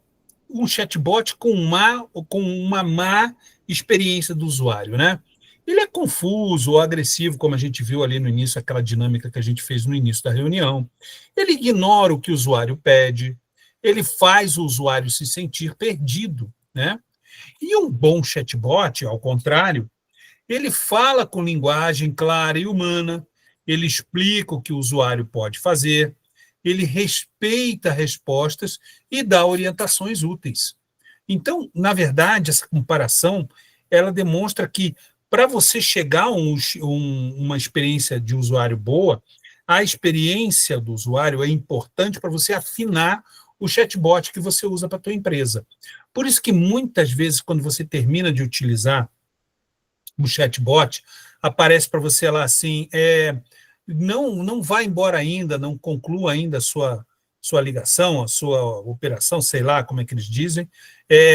Um chatbot com uma má experiência do usuário, né? Ele é confuso ou agressivo, como a gente viu ali no início, aquela dinâmica que a gente fez no início da reunião. Ele ignora o que o usuário pede, ele faz o usuário se sentir perdido, né? E um bom chatbot, ao contrário, ele fala com linguagem clara e humana, ele explica o que o usuário pode fazer, ele respeita respostas e dá orientações úteis. Então, na verdade, essa comparação, ela demonstra que para você chegar a uma experiência de usuário boa, a experiência do usuário é importante para você afinar o chatbot que você usa para a tua empresa. Por isso que muitas vezes, quando você termina de utilizar o chatbot, aparece para você lá assim, não vá embora ainda, não conclua ainda a sua ligação, a sua operação, sei lá como é que eles dizem,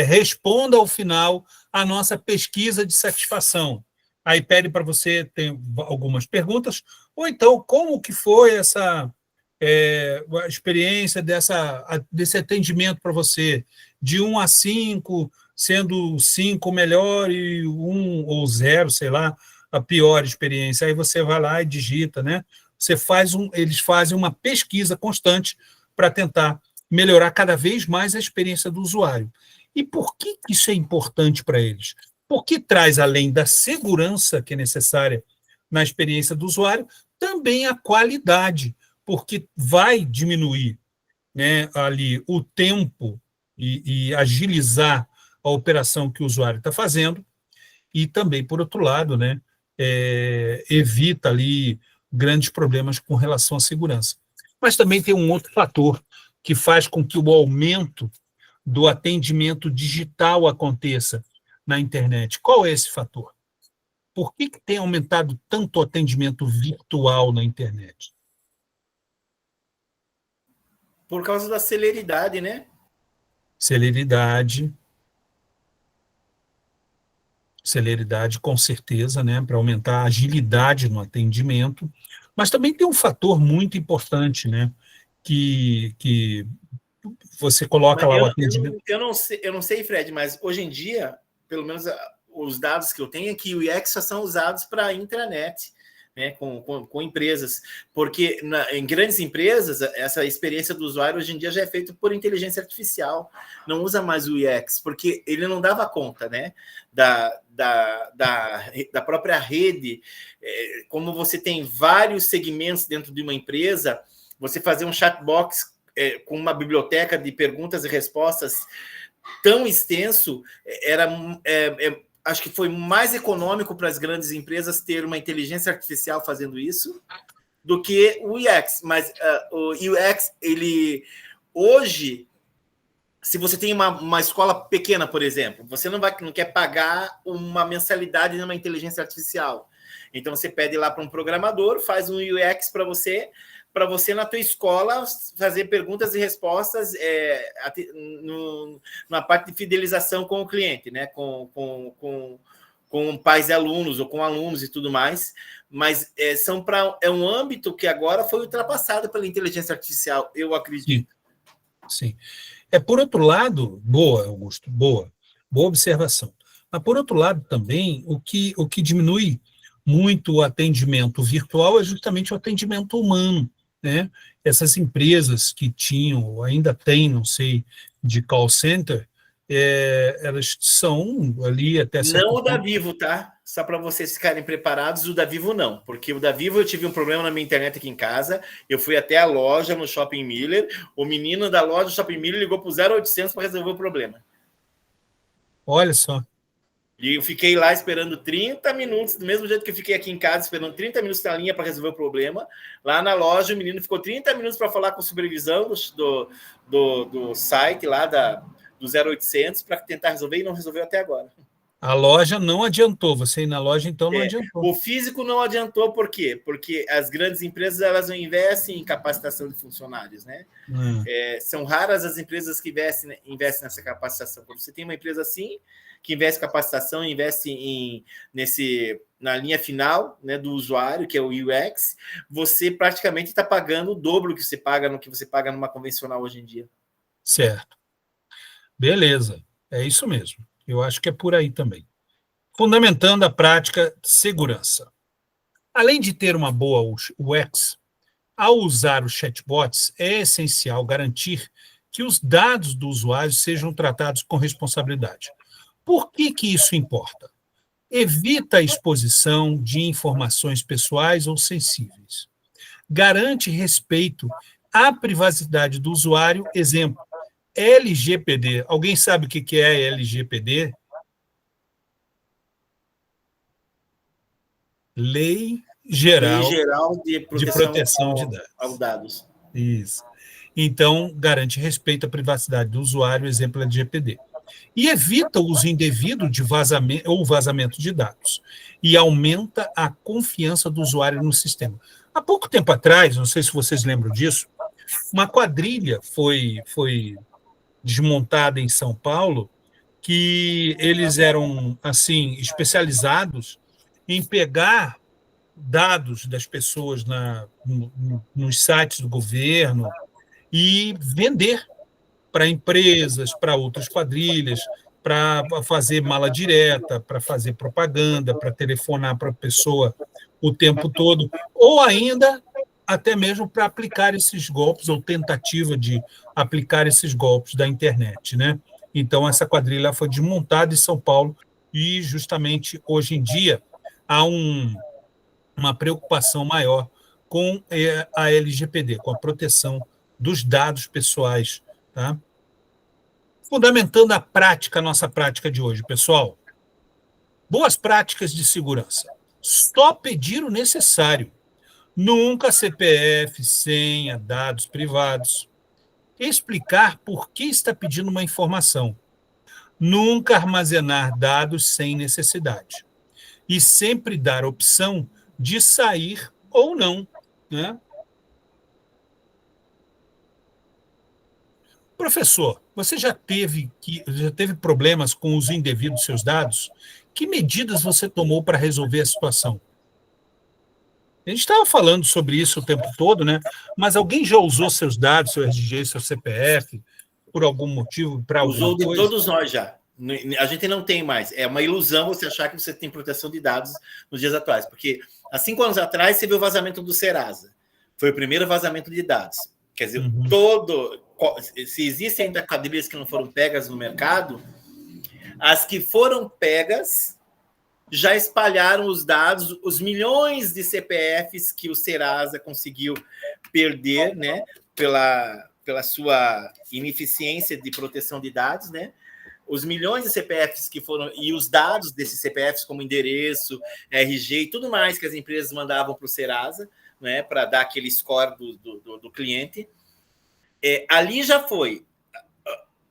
responda ao final a nossa pesquisa de satisfação. Aí pede para você ter algumas perguntas, ou então, como que foi a experiência desse atendimento para você, de 1 a 5, sendo 5 o melhor e 1 ou 0, sei lá, a pior experiência. Aí você vai lá e digita, né? Eles fazem uma pesquisa constante para tentar melhorar cada vez mais a experiência do usuário. E por que isso é importante para eles? Porque traz, além da segurança que é necessária na experiência do usuário, também a qualidade, porque vai diminuir, né, ali o tempo e agilizar a operação que o usuário está fazendo, e também, por outro lado, né, evita ali grandes problemas com relação à segurança. Mas também tem um outro fator que faz com que o aumento do atendimento digital aconteça na internet. Qual é esse fator? Por que tem aumentado tanto o atendimento virtual na internet? Por causa da celeridade, né? Celeridade, com certeza, né, para aumentar a agilidade no atendimento, mas também tem um fator muito importante, né, que você coloca lá o atendimento. Eu não sei, Fred, mas hoje em dia, pelo menos os dados que eu tenho é que o UX só são usados para intranet, né, com empresas, porque em grandes empresas essa experiência do usuário hoje em dia já é feita por inteligência artificial, não usa mais o UX, porque ele não dava conta, né, da própria rede. Como você tem vários segmentos dentro de uma empresa, você fazer um chatbot com uma biblioteca de perguntas e respostas tão extenso, acho que foi mais econômico para as grandes empresas ter uma inteligência artificial fazendo isso do que o UX. Mas o UX, ele hoje, se você tem uma escola pequena, por exemplo, você não quer pagar uma mensalidade numa inteligência artificial. Então você pede lá para um programador, faz um UX para você na tua escola fazer perguntas e respostas na parte de fidelização com o cliente, né? Com pais e alunos ou com alunos e tudo mais, mas é um âmbito que agora foi ultrapassado pela inteligência artificial, eu acredito. Sim. Por outro lado, boa, Augusto, boa observação. Mas, por outro lado, também, o que diminui muito o atendimento virtual é justamente o atendimento humano, né? Essas empresas que tinham, ainda têm, não sei, de call center, elas são ali até certo Não o da ponto. Vivo, tá? Só para vocês ficarem preparados, o da Vivo não, porque o da Vivo eu tive um problema na minha internet aqui em casa, eu fui até a loja no Shopping Miller, o menino da loja do Shopping Miller ligou para o 0800 para resolver o problema. Olha só. E eu fiquei lá esperando 30 minutos, do mesmo jeito que eu fiquei aqui em casa, esperando 30 minutos na linha para resolver o problema. Lá na loja, o menino ficou 30 minutos para falar com a supervisão do site lá do 0800 para tentar resolver e não resolveu até agora. A loja não adiantou, você ir na loja, então não adiantou. O físico não adiantou, por quê? Porque as grandes empresas elas não investem em capacitação de funcionários, né? São raras as empresas que investem nessa capacitação. Quando você tem uma empresa assim, que investe em capacitação, investe na linha final, né, do usuário, que é o UX, você praticamente está pagando o dobro que você paga no que você paga numa convencional hoje em dia. Certo. Beleza, é isso mesmo. Eu acho que é por aí também. Fundamentando a prática de segurança. Além de ter uma boa UX, ao usar os chatbots, é essencial garantir que os dados do usuário sejam tratados com responsabilidade. Por que isso importa? Evita a exposição de informações pessoais ou sensíveis. Garante respeito à privacidade do usuário. Exemplo, LGPD. Alguém sabe o que é LGPD? Lei Geral de Proteção de Dados. Isso. Então, garante respeito à privacidade do usuário, exemplo LGPD. E evita o uso indevido de vazamento de dados. E aumenta a confiança do usuário no sistema. Há pouco tempo atrás, não sei se vocês lembram disso, uma quadrilha foi desmontada em São Paulo, que eles eram assim especializados em pegar dados das pessoas nos sites do governo e vender para empresas, para outras quadrilhas, para fazer mala direta, para fazer propaganda, para telefonar para a pessoa o tempo todo, ou ainda até mesmo para aplicar esses golpes, ou tentativa de aplicar esses golpes da internet, né? Então, essa quadrilha foi desmontada em São Paulo e, justamente, hoje em dia, há uma preocupação maior com a LGPD, com a proteção dos dados pessoais, tá? Fundamentando a nossa prática de hoje, pessoal. Boas práticas de segurança. Só pedir o necessário. Nunca CPF, senha, dados privados. Explicar por que está pedindo uma informação. Nunca armazenar dados sem necessidade. E sempre dar opção de sair ou não, né? Professor, você já teve problemas com o uso indevido dos seus dados? Que medidas você tomou para resolver a situação? A gente estava falando sobre isso o tempo todo, né? Mas alguém já usou seus dados, seu RG, seu CPF, por algum motivo, para alguma coisa? Usou de todos nós já. A gente não tem mais. É uma ilusão você achar que você tem proteção de dados nos dias atuais. Porque há 5 anos atrás você viu o vazamento do Serasa. Foi o primeiro vazamento de dados. Quer dizer, se existem ainda quadrilhas que não foram pegas no mercado, as que foram pegas já espalharam os dados, os milhões de CPFs que o Serasa conseguiu perder, né, pela sua ineficiência de proteção de dados, né? Os milhões de CPFs que foram, e os dados desses CPFs, como endereço, RG e tudo mais que as empresas mandavam para o Serasa, né, para dar aquele score do cliente, ali já foi.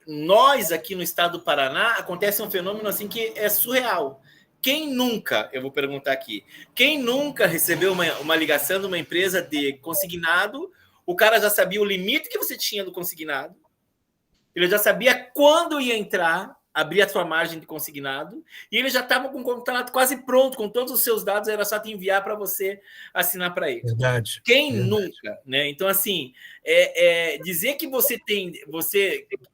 Nós, aqui no estado do Paraná, acontece um fenômeno assim que é surreal. Quem nunca, eu vou perguntar aqui, quem nunca recebeu uma ligação de uma empresa de consignado, o cara já sabia o limite que você tinha do consignado, ele já sabia quando ia entrar, abrir a sua margem de consignado, e ele já estava com o contrato quase pronto, com todos os seus dados, era só te enviar para você assinar para ele. Verdade. Quem Verdade. nunca, né? Então, assim, dizer que você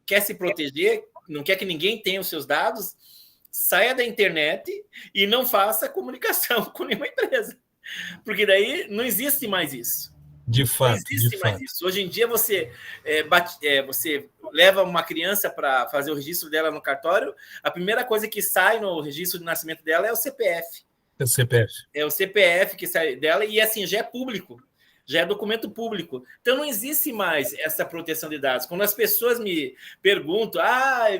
quer se proteger, não quer que ninguém tenha os seus dados, saia da internet e não faça comunicação com nenhuma empresa. Porque daí não existe mais isso. De fato, não existe mais isso. Hoje em dia, você leva uma criança para fazer o registro dela no cartório, a primeira coisa que sai no registro de nascimento dela é o CPF. É o CPF. É o CPF que sai dela e, assim, já é público. Já é documento público. Então, não existe mais essa proteção de dados. Quando as pessoas me perguntam,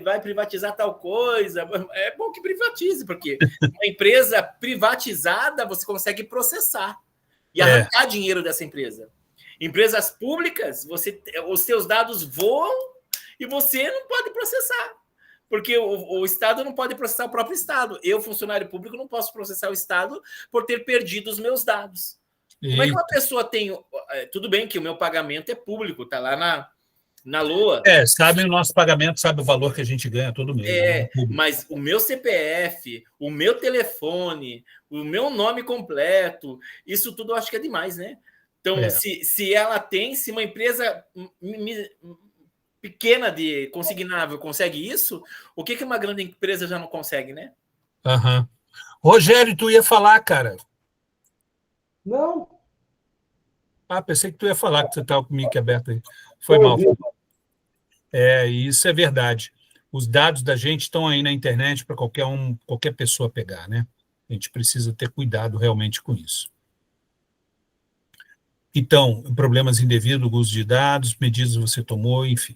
vai privatizar tal coisa, é bom que privatize, porque uma empresa privatizada você consegue processar e arrancar dinheiro dessa empresa. Empresas públicas, os seus dados voam e você não pode processar, porque o Estado não pode processar o próprio Estado. Eu, funcionário público, não posso processar o Estado por ter perdido os meus dados. Como é que uma pessoa tem... Tudo bem que o meu pagamento é público, está lá na LOA. Sabe o nosso pagamento, sabe o valor que a gente ganha todo mês. Mas o meu CPF, o meu telefone, o meu nome completo, isso tudo eu acho que é demais, né? Então, se uma empresa pequena de consignável consegue isso, o que uma grande empresa já não consegue, né? Uhum. Rogério, tu ia falar, cara? Não. Pensei que tu ia falar, que você estava com o mic aberto aí. Foi mal. Isso é verdade. Os dados da gente estão aí na internet para qualquer pessoa pegar, né? A gente precisa ter cuidado realmente com isso. Então, problemas indevidos, uso de dados, medidas você tomou, enfim.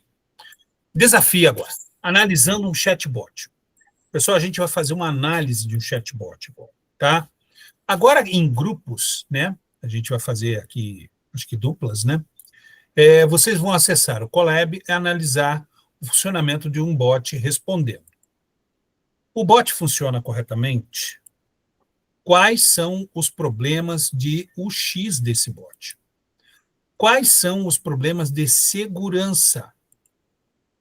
Desafio agora. Analisando um chatbot. Pessoal, a gente vai fazer uma análise de um chatbot, tá? Agora, em grupos, né? A gente vai fazer aqui, acho que duplas, né? Vocês vão acessar o Colab e analisar o funcionamento de um bot respondendo. O bot funciona corretamente? Quais são os problemas de UX desse bot? Quais são os problemas de segurança?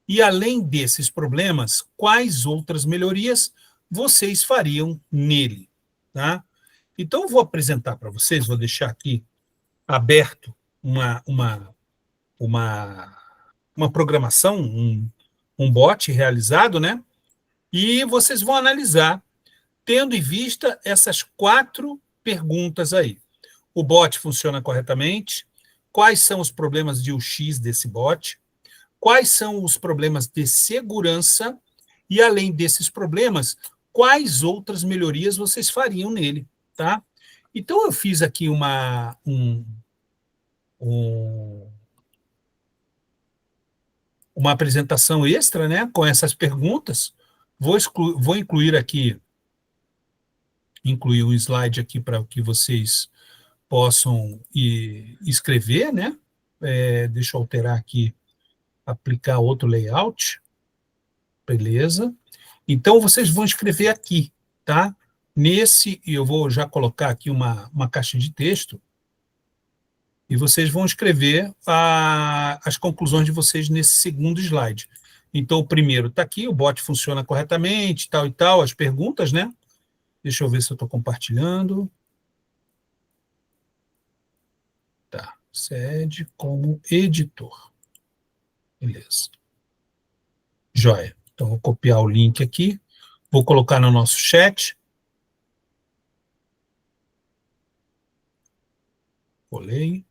E, além desses problemas, quais outras melhorias vocês fariam nele? Tá? Então, eu vou apresentar para vocês, vou deixar aqui aberto uma programação, um bot realizado, né? E vocês vão analisar, tendo em vista essas 4 perguntas aí. O bot funciona corretamente? Quais são os problemas de UX desse bot? Quais são os problemas de segurança? E, além desses problemas, quais outras melhorias vocês fariam nele? Tá? Então, eu fiz aqui uma apresentação extra, né, com essas perguntas. Vou incluir um slide aqui para que vocês possam escrever, né? Deixa eu alterar aqui, aplicar outro layout. Beleza. Então, vocês vão escrever aqui, tá? Eu vou já colocar aqui uma caixa de texto, e vocês vão escrever as conclusões de vocês nesse segundo slide. Então, o primeiro está aqui, o bot funciona corretamente, tal e tal, as perguntas, né? Deixa eu ver se eu estou compartilhando. Tá, sede como editor. Beleza. Joia. Então, vou copiar o link aqui, vou colocar no nosso chat. Colei.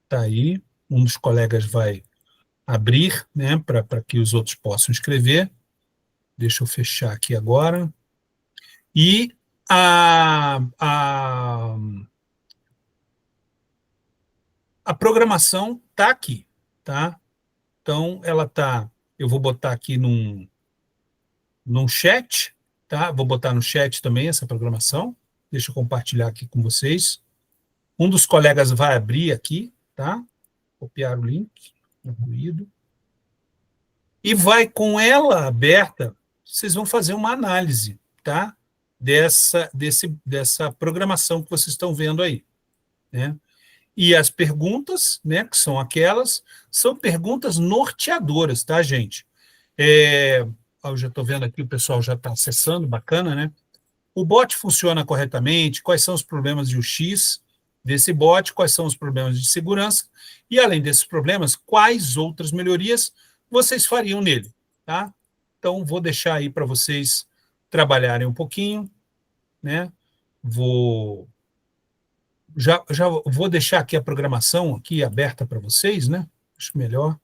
Está aí, um dos colegas vai abrir, né, para que os outros possam escrever. Deixa eu fechar aqui agora. E A programação está aqui, tá? Então, ela tá. Eu vou botar aqui num chat, tá? Vou botar no chat também essa programação. Deixa eu compartilhar aqui com vocês. Um dos colegas vai abrir aqui, tá? Copiar o link, incluído. E vai com ela aberta, vocês vão fazer uma análise, tá? Dessa programação que vocês estão vendo aí, né? E as perguntas, né, que são aquelas, são perguntas norteadoras, tá, gente? Eu já estou vendo aqui, o pessoal já está acessando, bacana, né? O bot funciona corretamente? Quais são os problemas de UX desse bot? Quais são os problemas de segurança? E, além desses problemas, quais outras melhorias vocês fariam nele, tá? Então, vou deixar aí para vocês trabalharem um pouquinho, né? Já vou deixar aqui a programação aqui aberta para vocês, né? Acho melhor.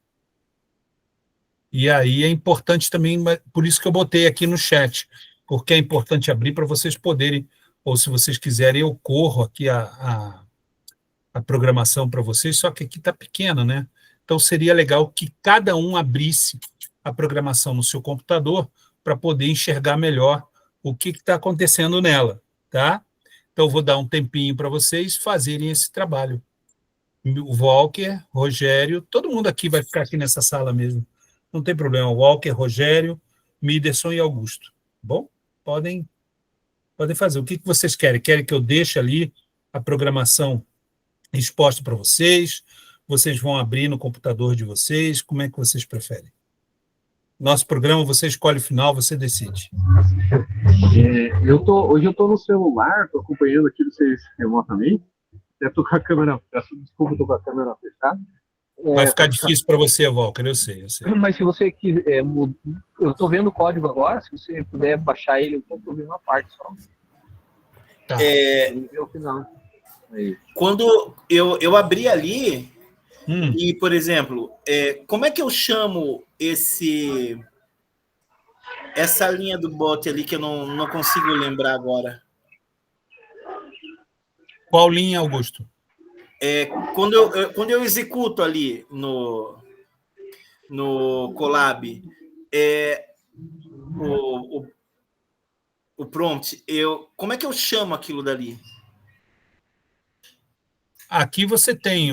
E aí é importante também, por isso que eu botei aqui no chat, porque é importante abrir para vocês poderem, ou se vocês quiserem, eu corro aqui a programação para vocês, só que aqui está pequena, né? Então seria legal que cada um abrisse a programação no seu computador para poder enxergar melhor o que está acontecendo nela, tá? Então, vou dar um tempinho para vocês fazerem esse trabalho. O Walker, Rogério, todo mundo aqui vai ficar aqui nessa sala mesmo. Não tem problema. Walker, Rogério, Miderson e Augusto. Bom, podem fazer. O que vocês querem? Querem que eu deixe ali a programação exposta para vocês? Vocês vão abrir no computador de vocês? Como é que vocês preferem? Nosso programa, você escolhe o final, você decide. Hoje eu estou no celular, estou acompanhando aqui vocês remotamente. Estou com a câmera, desculpa, estou com a câmera fechada. Vai ficar difícil para você, Walker, eu sei. Mas se você quiser, eu estou vendo o código agora, se você puder baixar ele, eu estou vendo uma parte só. Tá. O final. Quando eu abri ali, e, por exemplo, como é que eu chamo essa linha do bot ali que eu não consigo lembrar agora? Qual linha, Augusto? Quando eu executo ali no Colab o prompt, como é que eu chamo aquilo dali? Aqui você tem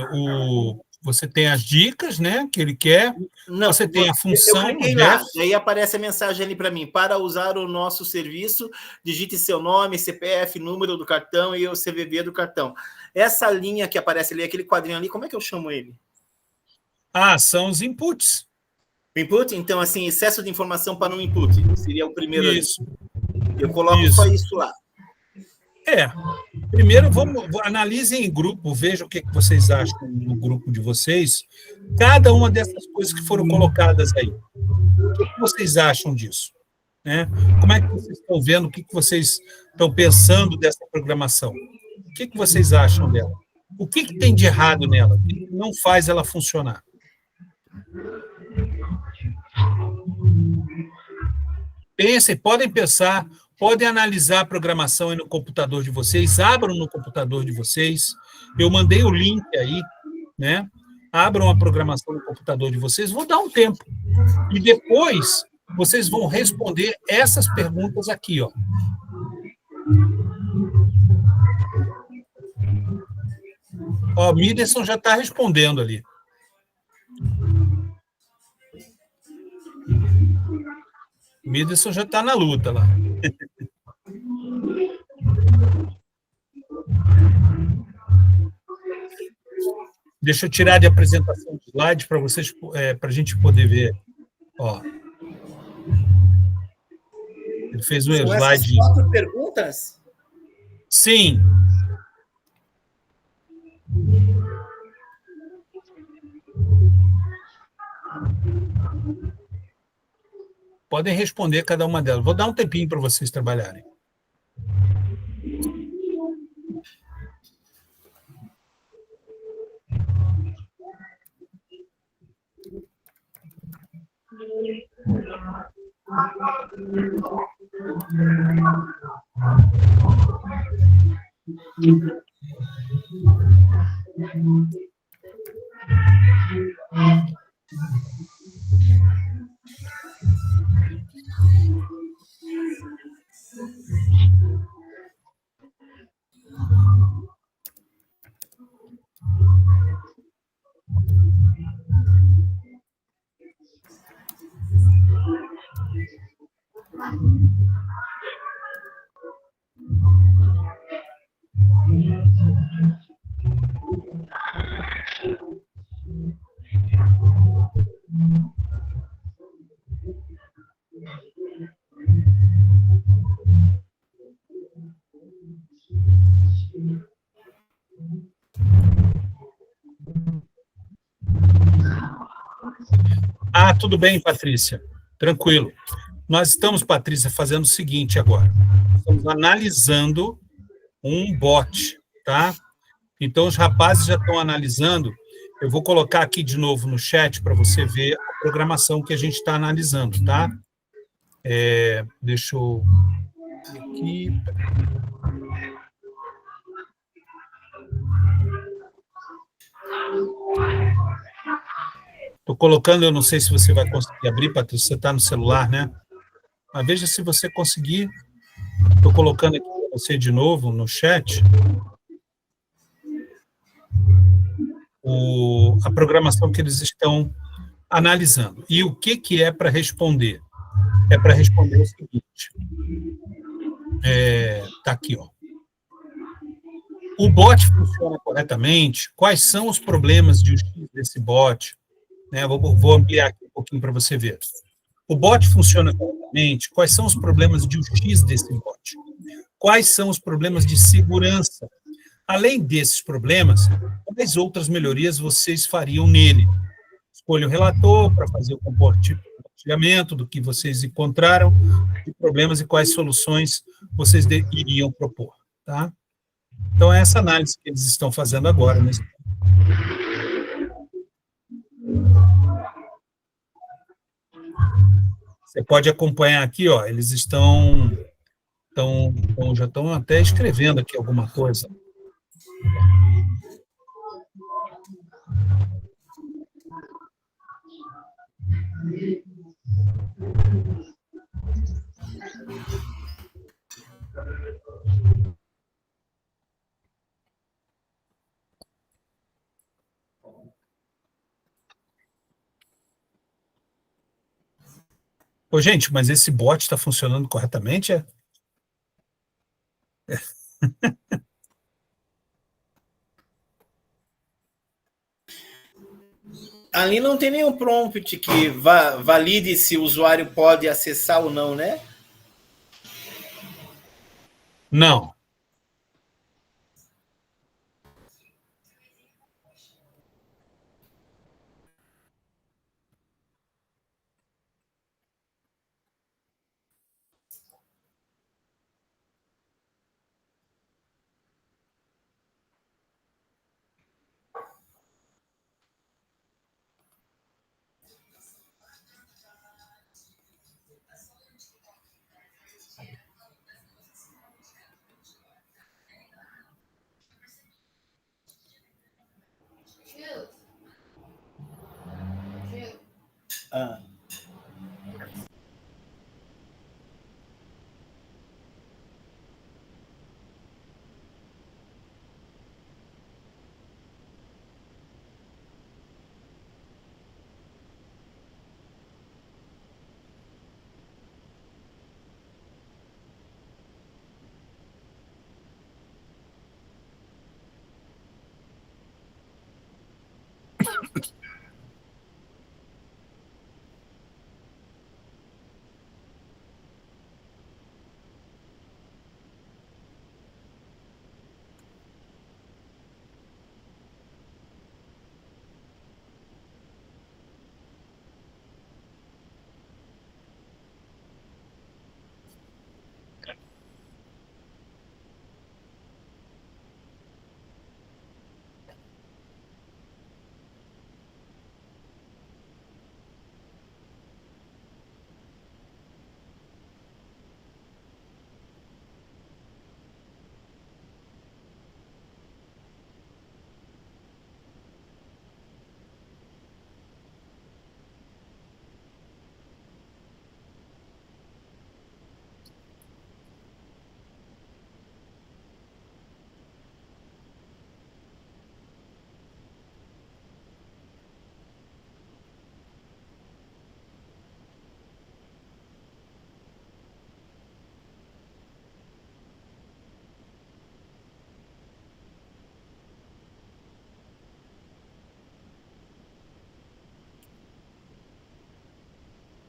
as dicas, né, que ele quer. Não, você tem a função. Eu cliquei lá, aí aparece a mensagem ali para mim: para usar o nosso serviço, digite seu nome, CPF, número do cartão e o CVV do cartão. Essa linha que aparece ali, aquele quadrinho ali, como é que eu chamo ele? São os inputs. Input? Então, assim, excesso de informação para um input. Seria o primeiro. Isso. Ali. Eu coloco só isso lá. Primeiro, analisem em grupo, vejam o que vocês acham no grupo de vocês, cada uma dessas coisas que foram colocadas aí. O que vocês acham disso? Né? Como é que vocês estão vendo, o que vocês estão pensando dessa programação? O que vocês acham dela? O que tem de errado nela? O que não faz ela funcionar? Pensem, podem pensar, podem analisar a programação aí no computador de vocês, abram no computador de vocês. Eu mandei o link aí, né? Abram a programação no computador de vocês, vou dar um tempo. E depois vocês vão responder essas perguntas aqui, ó. Ó, o Miderson já está respondendo ali. O Miderson já está na luta lá. Deixa eu tirar de apresentação de slide para vocês, para a gente poder ver. Ó. Ele fez um slide. Essas 4 perguntas? Sim. Podem responder cada uma delas. Vou dar um tempinho para vocês trabalharem. Ah, tudo bem, Patrícia. Tranquilo. Nós estamos, Patrícia, fazendo o seguinte agora. Estamos analisando um bot, tá? Então, os rapazes já estão analisando. Eu vou colocar aqui de novo no chat para você ver a programação que a gente está analisando, tá? Deixa eu ver aqui. Estou colocando, eu não sei se você vai conseguir abrir, Patrícia, você está no celular, né? Mas veja se você conseguir. Estou colocando aqui para você de novo no chat a programação que eles estão analisando. E o que é para responder? É para responder o seguinte. Está aqui, ó. O bot funciona corretamente? Quais são os problemas de UX desse bot? Né, vou ampliar aqui um pouquinho para você ver. O bot funciona corretamente? Quais são os problemas de UX desse bot? Quais são os problemas de segurança? Além desses problemas, quais outras melhorias vocês fariam nele? Escolha o relator para fazer o compartilhamento do que vocês encontraram de problemas e quais soluções vocês iriam propor. Tá? Então, é essa análise que eles estão fazendo agora. Né? Você pode acompanhar aqui, ó, eles já estão até escrevendo aqui alguma coisa. Ô, gente, mas esse bot está funcionando corretamente? Ali não tem nenhum prompt que valide se o usuário pode acessar ou não, né? Não. Ah.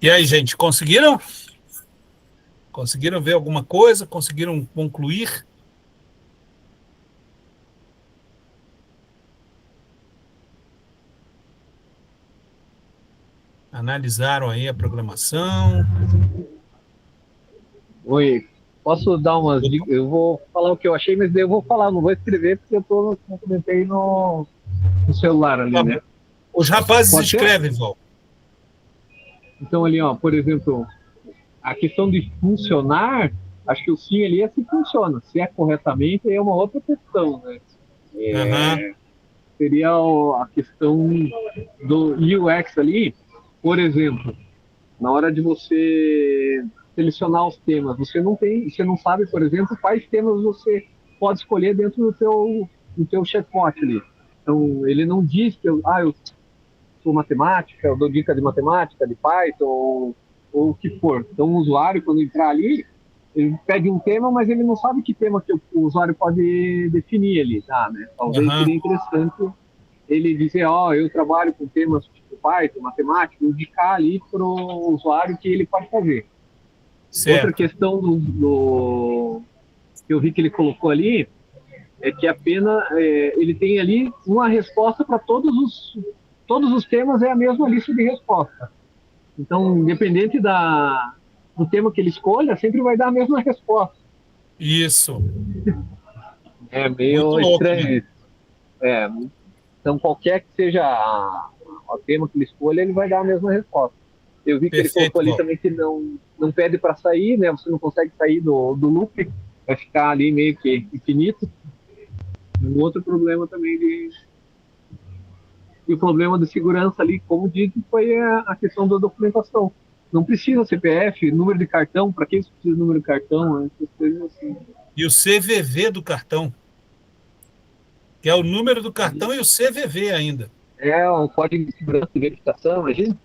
E aí, gente, conseguiram? Conseguiram ver alguma coisa? Conseguiram concluir? Analisaram aí a programação? Oi, posso dar umas dicas? Eu vou falar o que eu achei, mas daí eu vou falar, não vou escrever porque eu comentei no celular ali, Tá né? bom. Os rapazes Pode ser? escrevem, Val. Então ali, ó, por exemplo, a questão de funcionar, acho que o sim ali é se funciona. Se é corretamente, aí é uma outra questão, né? Aham. Seria a questão do UX ali, por exemplo, na hora de você selecionar os temas, você não sabe, por exemplo, quais temas você pode escolher dentro do teu chatbot ali. Então, ele não diz que eu sou matemática, eu dou dica de matemática, de Python, ou o que for. Então, o usuário, quando entrar ali, ele pede um tema, mas ele não sabe que tema que o usuário pode definir ali, tá, né? Talvez Aham. seria interessante ele dizer, ó, eu trabalho com temas tipo Python, matemática, indicar ali para o usuário que ele pode fazer. Outra Certo. questão que eu vi que ele colocou ali é que ele tem ali uma resposta para todos os temas, é a mesma lista de resposta. Então, independente do tema que ele escolha, sempre vai dar a mesma resposta. Isso. É Muito meio louco, estranho né? isso. É, então, qualquer que seja o tema que ele escolha, ele vai dar a mesma resposta. Eu vi que ele colocou Perfeito, ali Val. também que não pede para sair, né? Você não consegue sair do loop, vai ficar ali meio que infinito. Um outro problema também e o problema de segurança ali, como disse, foi a questão da documentação. Não precisa CPF, número de cartão, para que isso precisa de número de cartão? Né? Essas coisas assim. E o CVV do cartão, que é o número do cartão e o CVV ainda. É o código de segurança de verificação, imagina?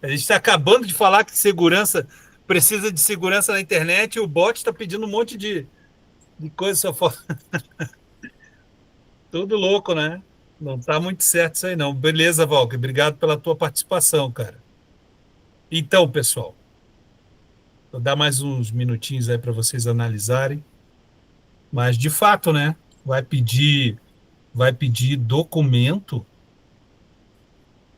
A gente está acabando de falar que segurança precisa de segurança na internet e o bot está pedindo um monte de coisa só fora. Tudo louco, né? Não está muito certo isso aí, não. Beleza, Valque. Obrigado pela tua participação, cara. Então, pessoal, vou dar mais uns minutinhos aí para vocês analisarem. Mas, de fato, né? Vai pedir documento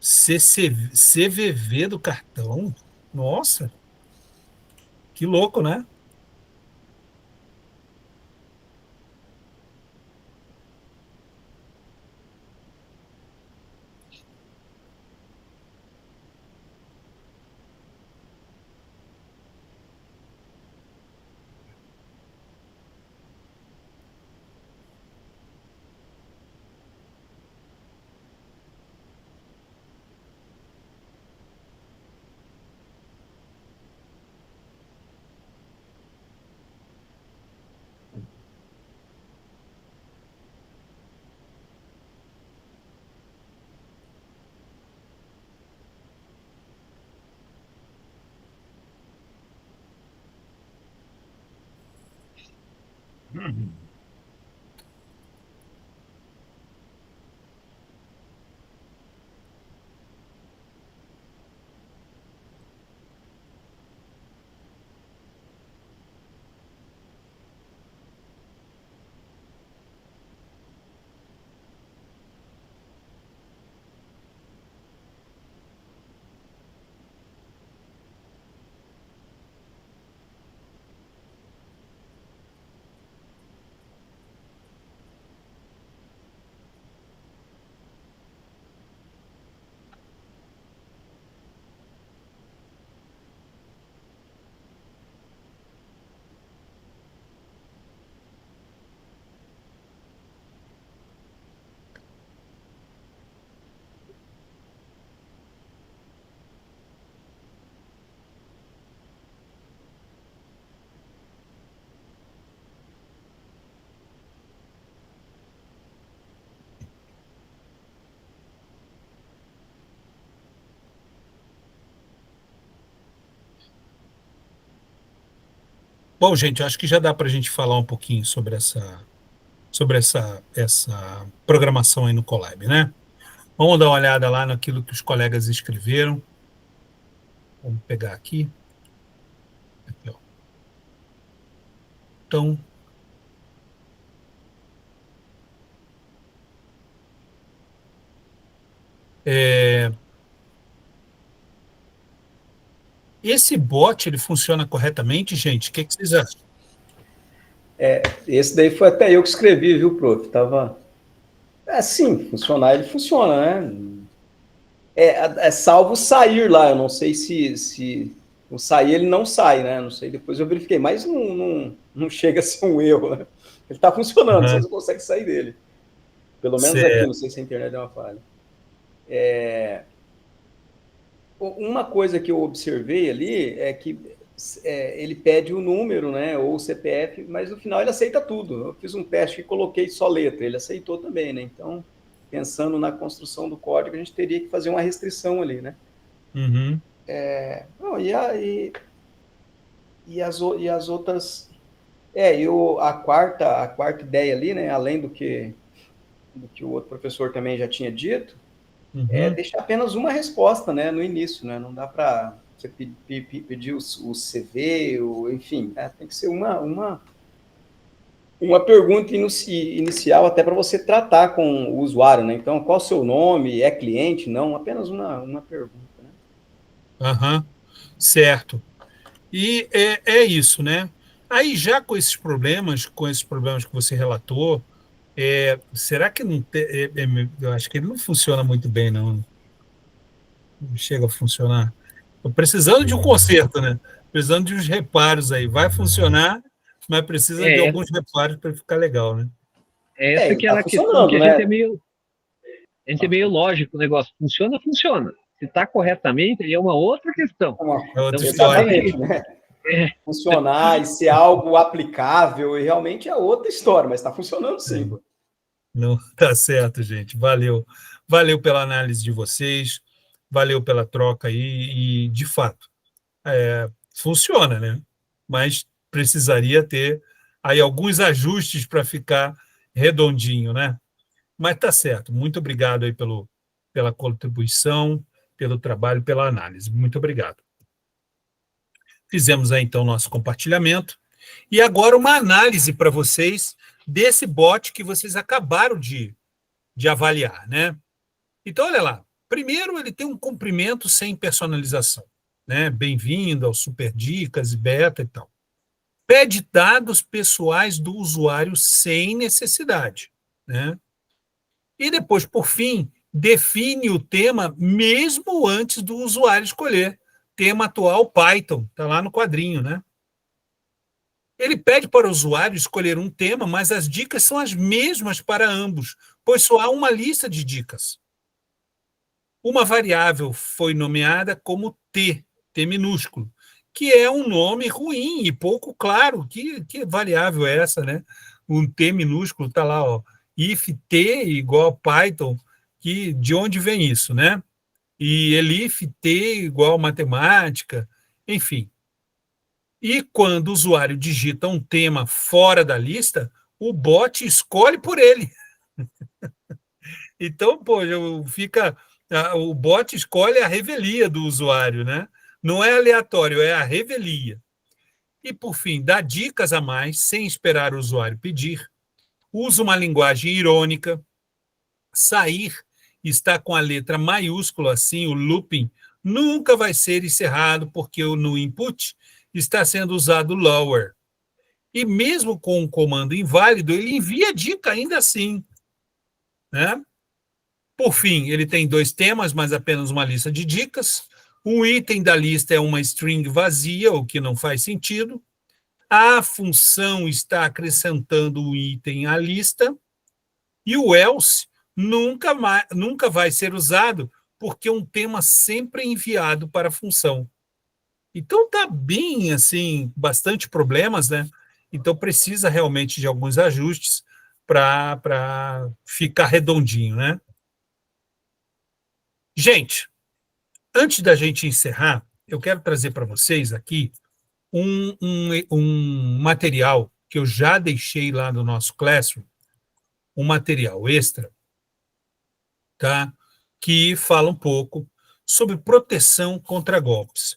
CVV do cartão. Nossa, que louco, né? Bom, gente, eu acho que já dá para a gente falar um pouquinho sobre essa programação aí no Colab, né? Vamos dar uma olhada lá naquilo que os colegas escreveram. Vamos pegar aqui. Aqui, ó. Então, esse bot, ele funciona corretamente, gente? O que vocês acham? Esse daí foi até eu que escrevi, viu, prof? Tava. Sim, funcionar ele funciona, né? É salvo sair lá. Eu não sei se o sair ele não sai, né? Não sei, depois eu verifiquei, mas não chega a ser um erro, né? Ele está funcionando, você não consegue sair dele. Pelo menos Certo. aqui, não sei se a internet deu uma falha. Uma coisa que eu observei ali é que ele pede o número, né, ou o CPF, mas no final ele aceita tudo. Eu fiz um teste e coloquei só letra, ele aceitou também, né? Então, pensando na construção do código, a gente teria que fazer uma restrição ali, né? Uhum. Não, e as outras... a quarta ideia ali, né, além do que o outro professor também já tinha dito, é deixar apenas uma resposta, né, no início, né? Não dá para você pedir o CV, enfim, né? Tem que ser uma pergunta inicial até para você tratar com o usuário, né? Então, qual o seu nome? É cliente? Não, apenas uma pergunta, né? Aham. Certo. E é isso, né? Aí, já com esses problemas que você relatou, será que não eu acho que ele não funciona muito bem, não. Não chega a funcionar. Estou precisando de um conserto, né? Precisando de uns reparos aí. Vai funcionar, mas precisa de alguns reparos para ficar legal, né? Essa Ele que tá era a questão, que funcionando, a gente né? a gente é meio lógico o negócio. Funciona, funciona. Se está corretamente, aí é uma outra questão. É outra Então, história. Exatamente, né? Funcionar e ser algo aplicável, e realmente é outra história, mas está funcionando sim. Pô. Não, tá certo, gente. Valeu. Valeu pela análise de vocês, valeu pela troca aí, e, de fato, funciona, né? Mas precisaria ter aí alguns ajustes para ficar redondinho, né? Mas tá certo. Muito obrigado aí pela contribuição, pelo trabalho, pela análise. Muito obrigado. Fizemos aí, então, nosso compartilhamento. E agora uma análise para vocês desse bot que vocês acabaram de avaliar, né? Então, olha lá. Primeiro, ele tem um comprimento sem personalização, né? Bem-vindo ao Super Dicas e Beta e tal. Pede dados pessoais do usuário sem necessidade, né? E depois, por fim, define o tema mesmo antes do usuário escolher. Tema atual Python, está lá no quadrinho, né? Ele pede para o usuário escolher um tema, mas as dicas são as mesmas para ambos, pois só há uma lista de dicas. Uma variável foi nomeada como T minúsculo, que é um nome ruim e pouco claro. Que variável é essa, né? Um T minúsculo está lá, ó, if T igual Python, de onde vem isso, né? E elif T igual matemática, enfim. E quando o usuário digita um tema fora da lista, o bot escolhe por ele. Então, pô, o bot escolhe a revelia do usuário, né? Não é aleatório, é a revelia. E, por fim, dá dicas a mais, sem esperar o usuário pedir. Usa uma linguagem irônica. Sair está com a letra maiúscula, assim, o looping nunca vai ser encerrado, porque no input está sendo usado lower. E mesmo com um comando inválido, ele envia dica ainda assim, né? Por fim, ele tem 2 temas, mas apenas uma lista de dicas. Um item da lista é uma string vazia, o que não faz sentido. A função está acrescentando um item à lista. E o else nunca vai ser usado, porque um tema sempre é enviado para a função. Então está bem, assim, bastante problemas, né? Então precisa realmente de alguns ajustes para ficar redondinho, né? Gente, antes da gente encerrar, eu quero trazer para vocês aqui um material que eu já deixei lá no nosso Classroom, um material extra, tá? Que fala um pouco sobre proteção contra golpes.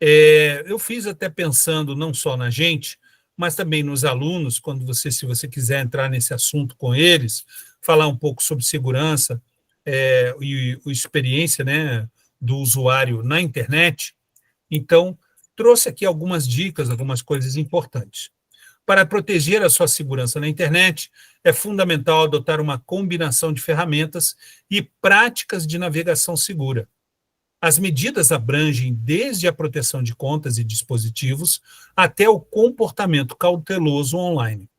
Eu fiz até pensando não só na gente, mas também nos alunos, se você quiser entrar nesse assunto com eles, falar um pouco sobre segurança e a experiência, né, do usuário na internet. Então, trouxe aqui algumas dicas, algumas coisas importantes. Para proteger a sua segurança na internet, é fundamental adotar uma combinação de ferramentas e práticas de navegação segura. As medidas abrangem desde a proteção de contas e dispositivos até o comportamento cauteloso online.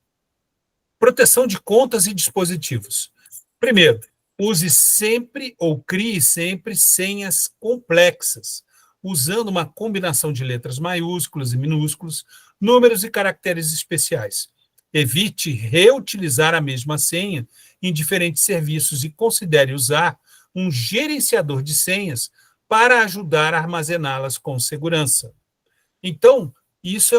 Proteção de contas e dispositivos. Primeiro, use sempre ou crie sempre senhas complexas, usando uma combinação de letras maiúsculas e minúsculas, números e caracteres especiais. Evite reutilizar a mesma senha em diferentes serviços e considere usar um gerenciador de senhas para ajudar a armazená-las com segurança. Então, isso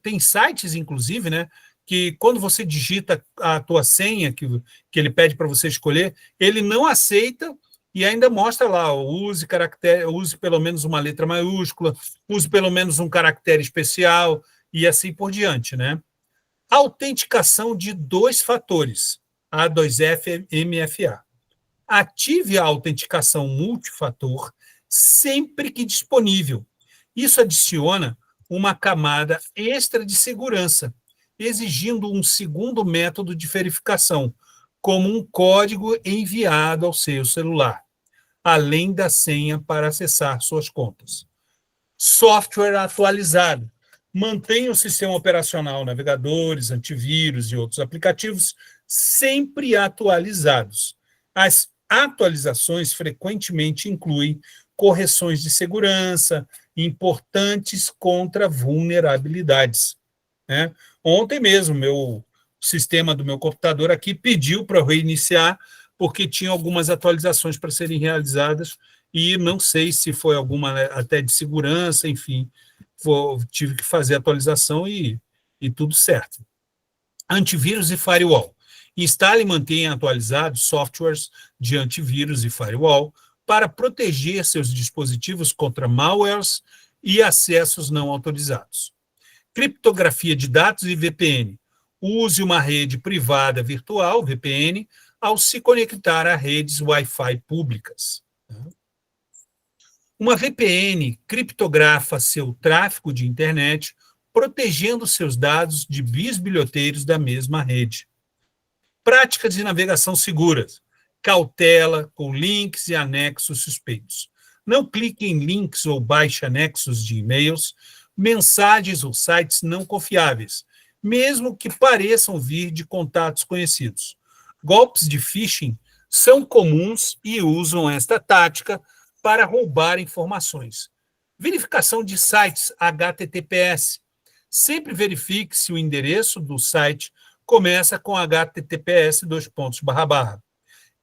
tem sites, inclusive, né, que quando você digita a tua senha, que ele pede para você escolher, ele não aceita e ainda mostra lá, use pelo menos uma letra maiúscula, use pelo menos um caractere especial e assim por diante, né? Autenticação de 2 fatores, A2F MFA. Ative a autenticação multifator sempre que disponível. Isso adiciona uma camada extra de segurança, exigindo um segundo método de verificação, como um código enviado ao seu celular, além da senha para acessar suas contas. Software atualizado. Mantenha o sistema operacional, navegadores, antivírus e outros aplicativos sempre atualizados. As atualizações frequentemente incluem correções de segurança importantes contra vulnerabilidades, né? Ontem mesmo, o sistema do meu computador aqui pediu para eu reiniciar, porque tinha algumas atualizações para serem realizadas, e não sei se foi alguma até de segurança, enfim, tive que fazer a atualização e tudo certo. Antivírus e firewall. Instale e mantenha atualizados softwares de antivírus e firewall para proteger seus dispositivos contra malwares e acessos não autorizados. Criptografia de dados e VPN. Use uma rede privada virtual, VPN, ao se conectar a redes Wi-Fi públicas. Uma VPN criptografa seu tráfego de internet, protegendo seus dados de bisbilhoteiros da mesma rede. Práticas de navegação seguras. Cautela com links e anexos suspeitos. Não clique em links ou baixe anexos de e-mails, mensagens ou sites não confiáveis, mesmo que pareçam vir de contatos conhecidos. Golpes de phishing são comuns e usam esta tática para roubar informações. Verificação de sites HTTPS. Sempre verifique se o endereço do site começa com https://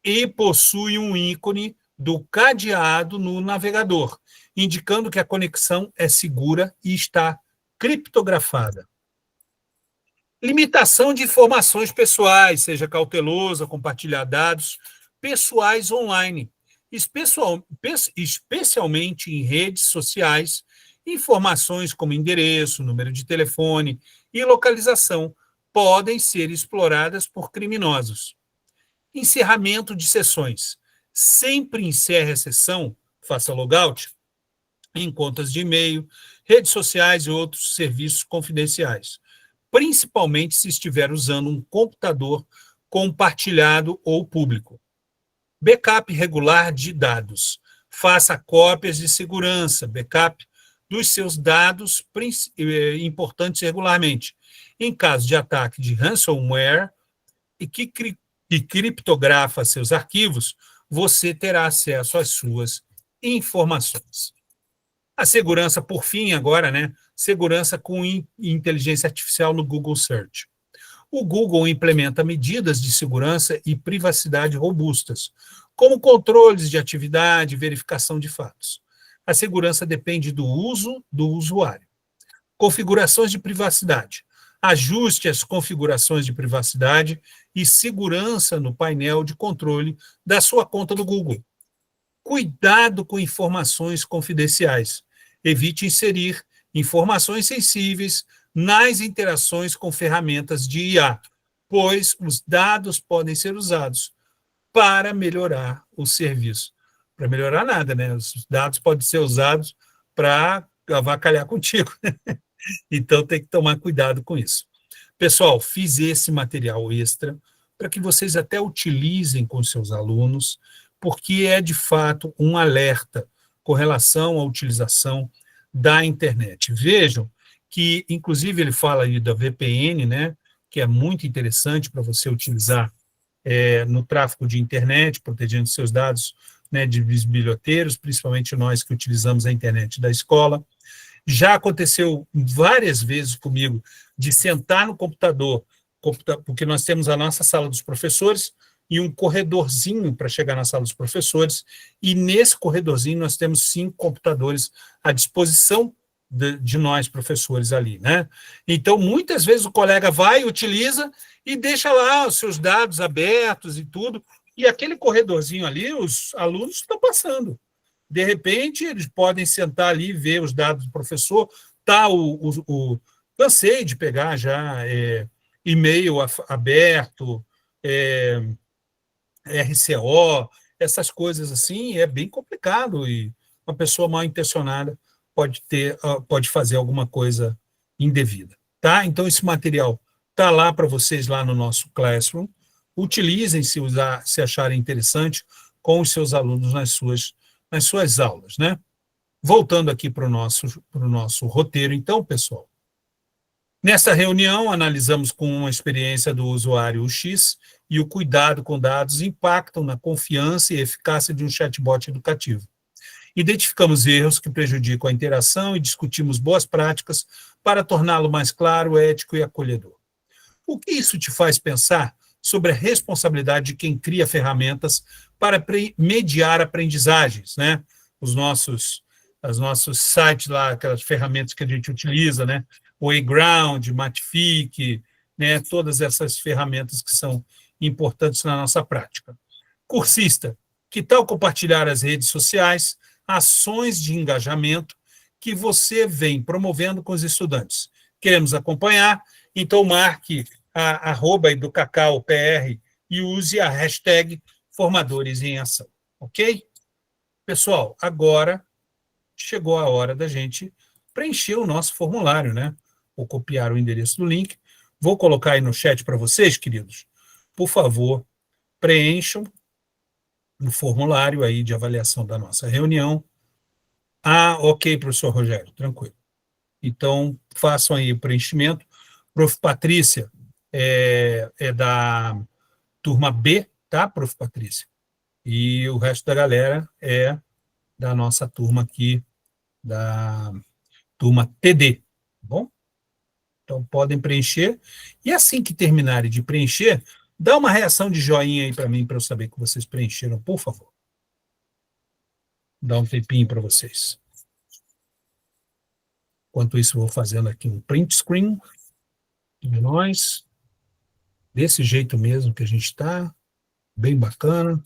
e possui um ícone do cadeado no navegador, indicando que a conexão é segura e está criptografada. Limitação de informações pessoais, seja cauteloso a compartilhar dados pessoais online, especialmente em redes sociais. Informações como endereço, número de telefone e localização podem ser exploradas por criminosos. Encerramento de sessões. Sempre encerre a sessão, faça logout em contas de e-mail, redes sociais e outros serviços confidenciais, principalmente se estiver usando um computador compartilhado ou público. Backup regular de dados. Faça cópias de segurança, backup dos seus dados importantes regularmente. Em caso de ataque de ransomware e que criptografa seus arquivos, você terá acesso às suas informações. A segurança, por fim, agora, né? Segurança com inteligência artificial no Google Search. O Google implementa medidas de segurança e privacidade robustas, como controles de atividade e verificação de fatos. A segurança depende do uso do usuário. Configurações de privacidade. Ajuste as configurações de privacidade e segurança no painel de controle da sua conta do Google. Cuidado com informações confidenciais. evite inserir informações sensíveis nas interações com ferramentas de IA, pois os dados podem ser usados para melhorar o serviço. Para melhorar nada, né? Os dados podem ser usados para avacalhar contigo. Então tem que tomar cuidado com isso. Pessoal, fiz esse material extra para que vocês até utilizem com seus alunos, porque é de fato um alerta com relação à utilização da internet. Vejam que, inclusive, ele fala aí da VPN, né, que é muito interessante para você utilizar no tráfego de internet, protegendo seus dados, né, de bisbilhoteiros, principalmente nós que utilizamos a internet da escola. Já aconteceu várias vezes comigo de sentar no computador, porque nós temos a nossa sala dos professores e um corredorzinho para chegar na sala dos professores, e nesse corredorzinho nós temos 5 computadores à disposição de nós, professores, ali, né? Então, muitas vezes o colega vai, utiliza e deixa lá os seus dados abertos e tudo, e aquele corredorzinho ali, os alunos estão passando. De repente, eles podem sentar ali e ver os dados do professor. Tá, cansei de pegar já e-mail aberto, RCO, essas coisas assim, é bem complicado e uma pessoa mal intencionada pode fazer alguma coisa indevida. Tá? Então, esse material está lá para vocês lá no nosso Classroom. Utilizem se acharem interessante com os seus alunos nas suas aulas, né? Voltando aqui para o nosso roteiro, então, pessoal. Nessa reunião, analisamos com a experiência do usuário o X e o cuidado com dados impactam na confiança e eficácia de um chatbot educativo. Identificamos erros que prejudicam a interação e discutimos boas práticas para torná-lo mais claro, ético e acolhedor. O que isso te faz pensar sobre a responsabilidade de quem cria ferramentas para mediar aprendizagens, né? Os nossos sites lá, aquelas ferramentas que a gente utiliza, né? O Playground, Matific, né? Todas essas ferramentas que são importantes na nossa prática. Cursista, que tal compartilhar as redes sociais, ações de engajamento que você vem promovendo com os estudantes? Queremos acompanhar, então marque a @educacaupr e use a hashtag Formadores em Ação, ok? Pessoal, agora chegou a hora da gente preencher o nosso formulário, né? Vou copiar o endereço do link, vou colocar aí no chat para vocês, queridos. Por favor, preencham no formulário aí de avaliação da nossa reunião. Ah, ok, professor Rogério, tranquilo. Então, façam aí o preenchimento. Prof. Patrícia é da turma B, tá, Prof. Patrícia? E o resto da galera é da nossa turma aqui, da turma TD, tá bom? Então, podem preencher. E assim que terminarem de preencher, dá uma reação de joinha aí para mim, para eu saber que vocês preencheram, por favor. Dá um tempinho para vocês. Enquanto isso, eu vou fazendo aqui um print screen de nós, desse jeito mesmo que a gente está, bem bacana.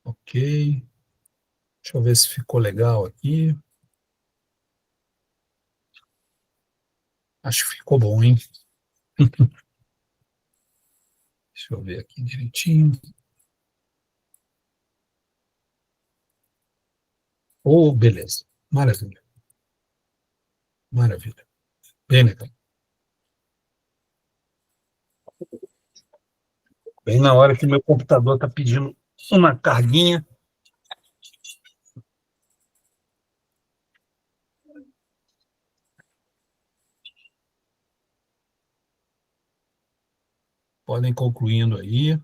Ok. Deixa eu ver se ficou legal aqui. Acho que ficou bom, hein? Deixa eu ver aqui direitinho. Oh, beleza. Maravilha. Maravilha. Bem legal. Bem na hora que meu computador está pedindo uma carguinha. Podem ir concluindo aí.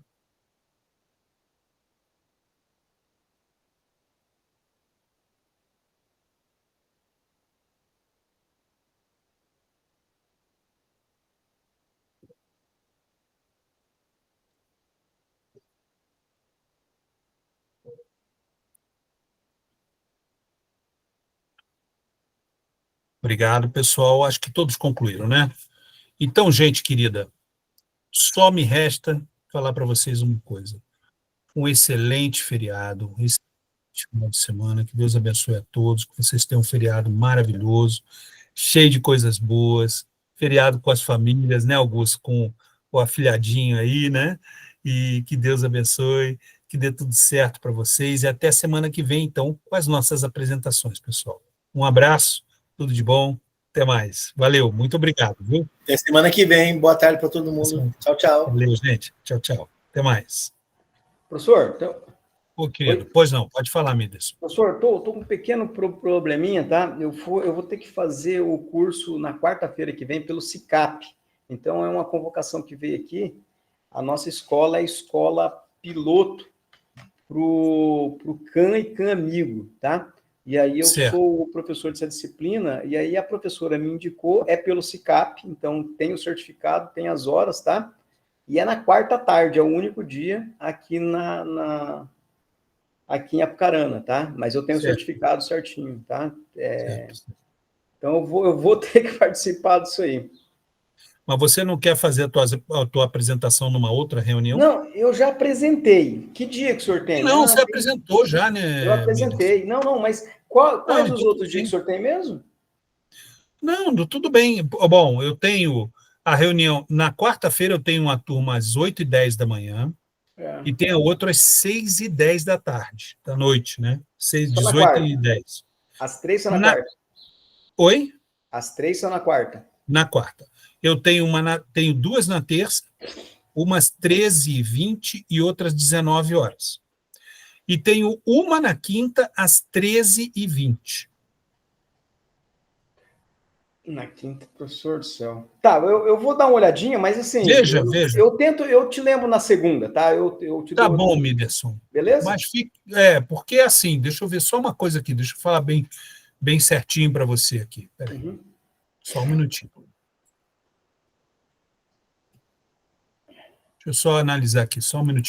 Obrigado, pessoal. Acho que todos concluíram, né? Então, gente querida, só me resta falar para vocês uma coisa. Um excelente feriado, um excelente final de semana, que Deus abençoe a todos, que vocês tenham um feriado maravilhoso, cheio de coisas boas, feriado com as famílias, né, Augusto, com o afilhadinho aí, né? E que Deus abençoe, que dê tudo certo para vocês, e até semana que vem, então, com as nossas apresentações, pessoal. Um abraço, tudo de bom, até mais. Valeu, muito obrigado, viu? Até semana que vem. Boa tarde para todo mundo. Tchau, tchau. Valeu, gente. Tchau, tchau. Até mais. Professor, então, Ô, querido, pois não, pode falar, Midas. professor, tô com um pequeno probleminha, tá? Eu vou ter que fazer o curso na quarta-feira que vem pelo SICAP. Então, é uma convocação que veio aqui. A nossa escola é a escola piloto pro CAN e CAN Amigo, tá? E aí eu Certo. sou o professor dessa disciplina, e aí a professora me indicou, é pelo SICAP, então tem o certificado, tem as horas, tá? E é na quarta tarde, é o único dia aqui aqui em Apucarana, tá? Mas eu tenho o Certo. certificado certinho, tá? Certo. Então eu vou ter que participar disso aí. Mas você não quer fazer a tua apresentação numa outra reunião? Não, eu já apresentei. Que dia que o senhor tem? Não, você apresentou já, né, Eu apresentei. Não, mas quais Não, os então outros dias que o senhor tem mesmo? Não, tudo bem. Bom, eu tenho a reunião, na quarta-feira eu tenho uma turma às 8h10 da manhã, É. e tem a outra às 6h10 da tarde, da noite, né? Só na 18h10. As 3 são na quarta. Oi? As 3 são na quarta. Na quarta. Eu tenho tenho duas na terça, umas 13h20 e outras 19 horas. E tenho uma na quinta às 13h20. Na quinta, professor do céu. Tá, eu vou dar uma olhadinha, mas assim. Veja. Eu te lembro na segunda, tá? Eu te Tá dou. bom, Miderson. Beleza? Mas porque assim, deixa eu ver só uma coisa aqui, deixa eu falar bem certinho para você aqui. Peraí. Uhum. Só um minutinho. Deixa eu só analisar aqui, só um minutinho.